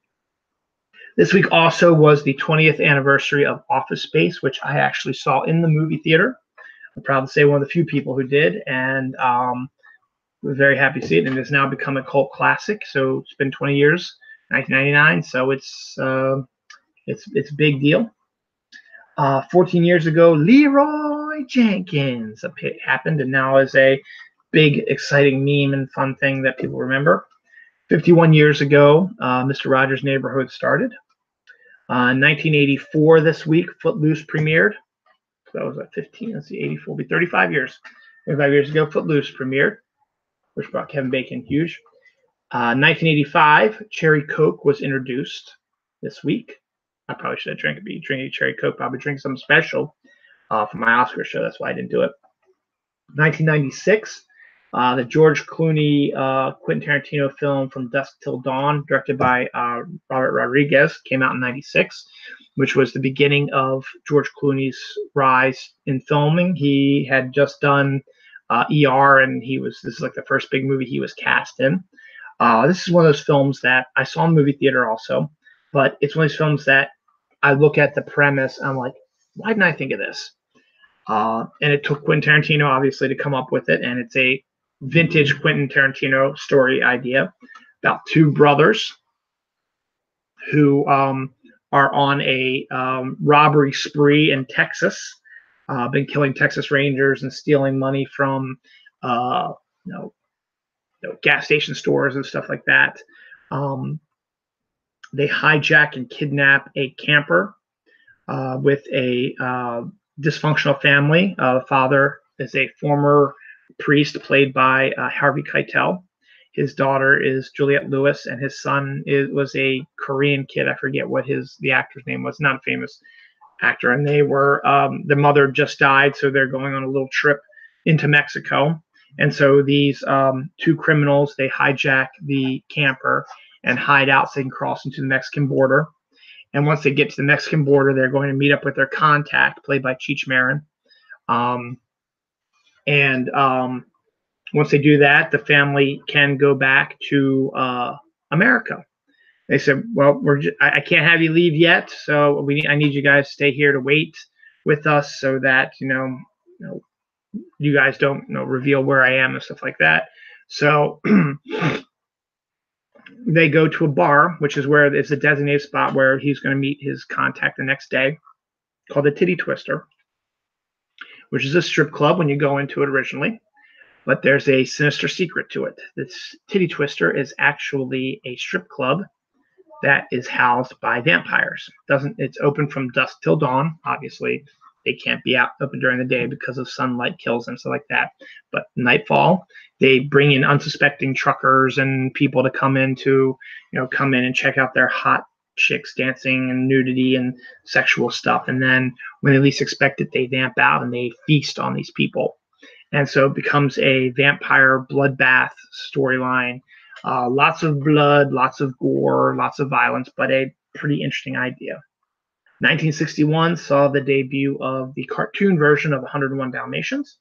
Speaker 1: This week also was the 20th anniversary of Office Space, which I actually saw in the movie theater. I'm proud to say one of the few people who did, and was very happy to see it. And it's now become a cult classic. So it's been 20 years, 1999. So it's a big deal. 14 years ago, Leroy Jenkins happened, and now is a big, exciting meme and fun thing that people remember. 51 years ago, Mr. Rogers' Neighborhood started. 1984 this week, Footloose premiered. So that was at 15. Let's see, 84 will be 35 years. 35 years ago, Footloose premiered, which brought Kevin Bacon huge. 1985, Cherry Coke was introduced this week. I probably should have drinking Cherry Coke. Probably drink something special for my Oscar show. That's why I didn't do it. 1996, the George Clooney, Quentin Tarantino film From Dusk Till Dawn, directed by Robert Rodriguez, came out in 96, which was the beginning of George Clooney's rise in filming. He had just done ER, and this is like the first big movie he was cast in. This is one of those films that I saw in the movie theater also, but it's one of those films that I look at the premise, and I'm like, why didn't I think of this? And it took Quentin Tarantino, obviously, to come up with it, and it's a vintage Quentin Tarantino story idea about 2 brothers who are on a robbery spree in Texas, been killing Texas Rangers and stealing money from gas station stores and stuff like that. They hijack and kidnap a camper with a dysfunctional family. The father is a former priest played by Harvey Keitel. His daughter is Juliette Lewis, and his son was a Korean kid. I forget what the actor's name was, not a famous actor. And they were, the mother just died, so they're going on a little trip into Mexico. And so these 2 criminals, they hijack the camper and hide out so they can cross into the Mexican border. And once they get to the Mexican border, they're going to meet up with their contact, played by Cheech Marin. Once they do that, the family can go back to America. They said, well, I can't have you leave yet, so I need you guys to stay here to wait with us so that, you guys don't, reveal where I am and stuff like that. So they go to a bar, which is where it's a designated spot where he's going to meet his contact the next day, called the Titty Twister, which is a strip club when you go into it originally. But there's a sinister secret to it. This Titty Twister is actually a strip club that is housed by vampires. It's open from dusk till dawn. Obviously, they can't be out open during the day because of sunlight kills them, stuff like that. But nightfall, they bring in unsuspecting truckers and people to come in and check out their hot chicks dancing and nudity and sexual stuff. And then when they least expect it, they vamp out and they feast on these people. And so it becomes a vampire bloodbath storyline. Lots of blood, lots of gore, lots of violence, but a pretty interesting idea. 1961 saw the debut of the cartoon version of 101 Dalmatians.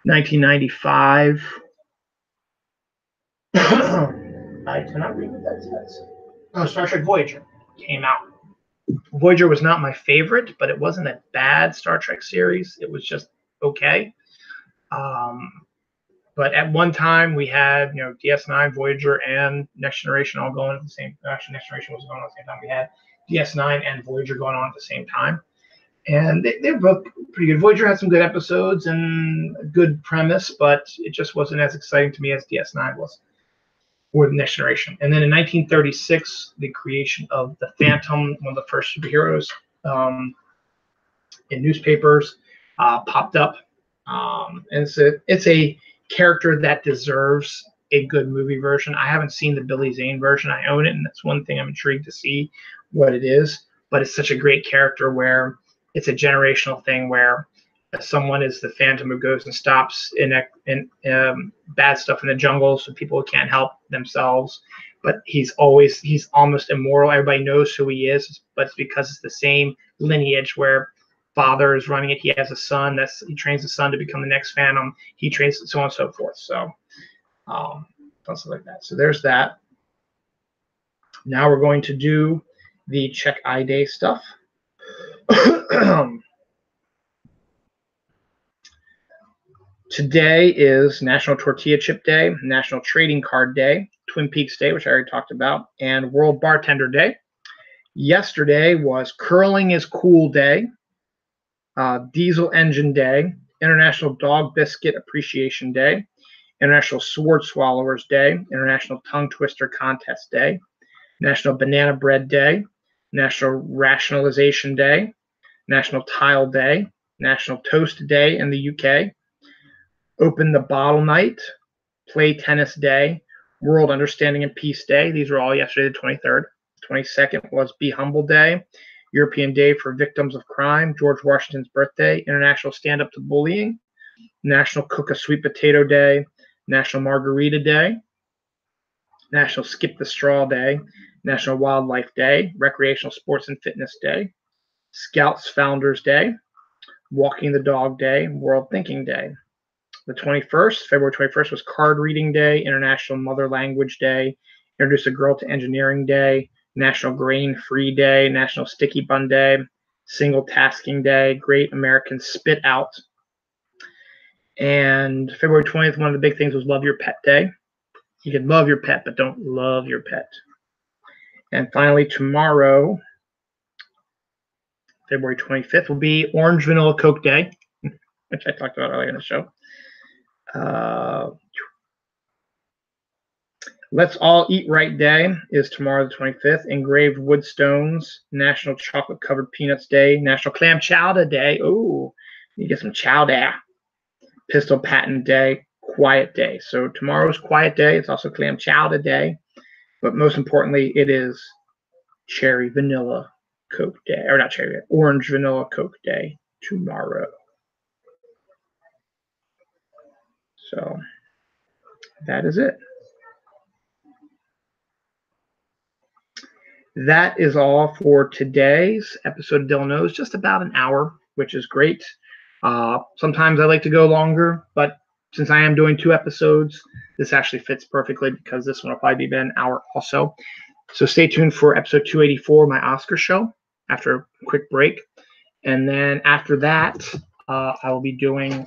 Speaker 1: 1995, I cannot read what that says. Oh, Star Trek Voyager came out. Voyager was not my favorite, but it wasn't a bad Star Trek series. It was just okay. But at one time we had, DS9, Voyager, and Next Generation all going at the same. Actually, Next Generation was going on at the same time. We had DS9 and Voyager going on at the same time, and they were both pretty good. Voyager had some good episodes and a good premise, but it just wasn't as exciting to me as DS9 was, or the Next Generation. And then in 1936, the creation of the Phantom, one of the first superheroes in newspapers, popped up. And it's a character that deserves a good movie version. I haven't seen the Billy Zane version. I own it, and that's one thing I'm intrigued to see what it is. But it's such a great character where it's a generational thing where someone is the Phantom who goes and stops in bad stuff in the jungle, so people can't help themselves. But he's almost immoral. Everybody knows who he is, but it's because it's the same lineage where father is running it. He has a son. He trains the son to become the next Phantom. He trains so on and so forth. So, something like that. So there's that. Now we're going to do the Check I Day stuff. Today is National Tortilla Chip Day, National Trading Card Day, Twin Peaks Day, which I already talked about, and World Bartender Day. Yesterday was Curling is Cool Day, Diesel Engine Day, International Dog Biscuit Appreciation Day, International Sword Swallowers Day, International Tongue Twister Contest Day, National Banana Bread Day, National Rationalization Day, National Tile Day, National Toast Day in the UK, Open the Bottle Night, Play Tennis Day, World Understanding and Peace Day. These were all yesterday, the 23rd. 22nd was Be Humble Day, European Day for Victims of Crime, George Washington's birthday, International Stand Up to Bullying, National Cook a Sweet Potato Day, National Margarita Day, National Skip the Straw Day, National Wildlife Day, Recreational Sports and Fitness Day, Scouts Founders Day, Walking the Dog Day, World Thinking Day. The 21st, February 21st, was Card Reading Day, International Mother Language Day, Introduce a Girl to Engineering Day, National Grain Free Day, National Sticky Bun Day, Single Tasking Day, Great American Spit Out. And February 20th, one of the big things was Love Your Pet Day. You can love your pet, but don't love your pet. And finally, tomorrow, February 25th, will be Orange Vanilla Coke Day, which I talked about earlier in the show. Let's All Eat Right Day is tomorrow, the 25th. Engraved Wood Stones, National Chocolate Covered Peanuts Day, National Clam Chowder Day. Ooh, you get some chowder. Pistol Patent Day, Quiet Day. So tomorrow's Quiet Day. It's also Clam Chowder Day. But most importantly, it is Cherry Vanilla Coke Day. Or not cherry, Orange Vanilla Coke Day tomorrow. So that is it. That is all for today's episode of Dylan Knows. Just about an hour, which is great. Sometimes I like to go longer, but since I am doing 2 episodes, this actually fits perfectly because this one will probably be an hour also. So stay tuned for episode 284, my Oscar show, after a quick break. And then after that, I will be doing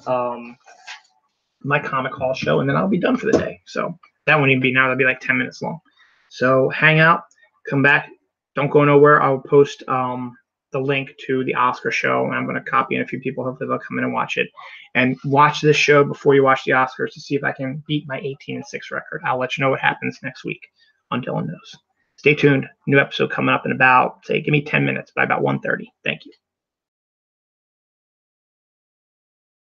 Speaker 1: my Comic Hall show, and then I'll be done for the day. So that won't even be now. That'll be like 10 minutes long. So hang out, come back. Don't go nowhere. I'll post the link to the Oscar show, and I'm going to copy in a few people. Hopefully they'll come in and watch it. And watch this show before you watch the Oscars to see if I can beat my 18-6 record. I'll let you know what happens next week on Dylan Knows. Stay tuned. New episode coming up in about, say, give me 10 minutes, by about 1:30. Thank you.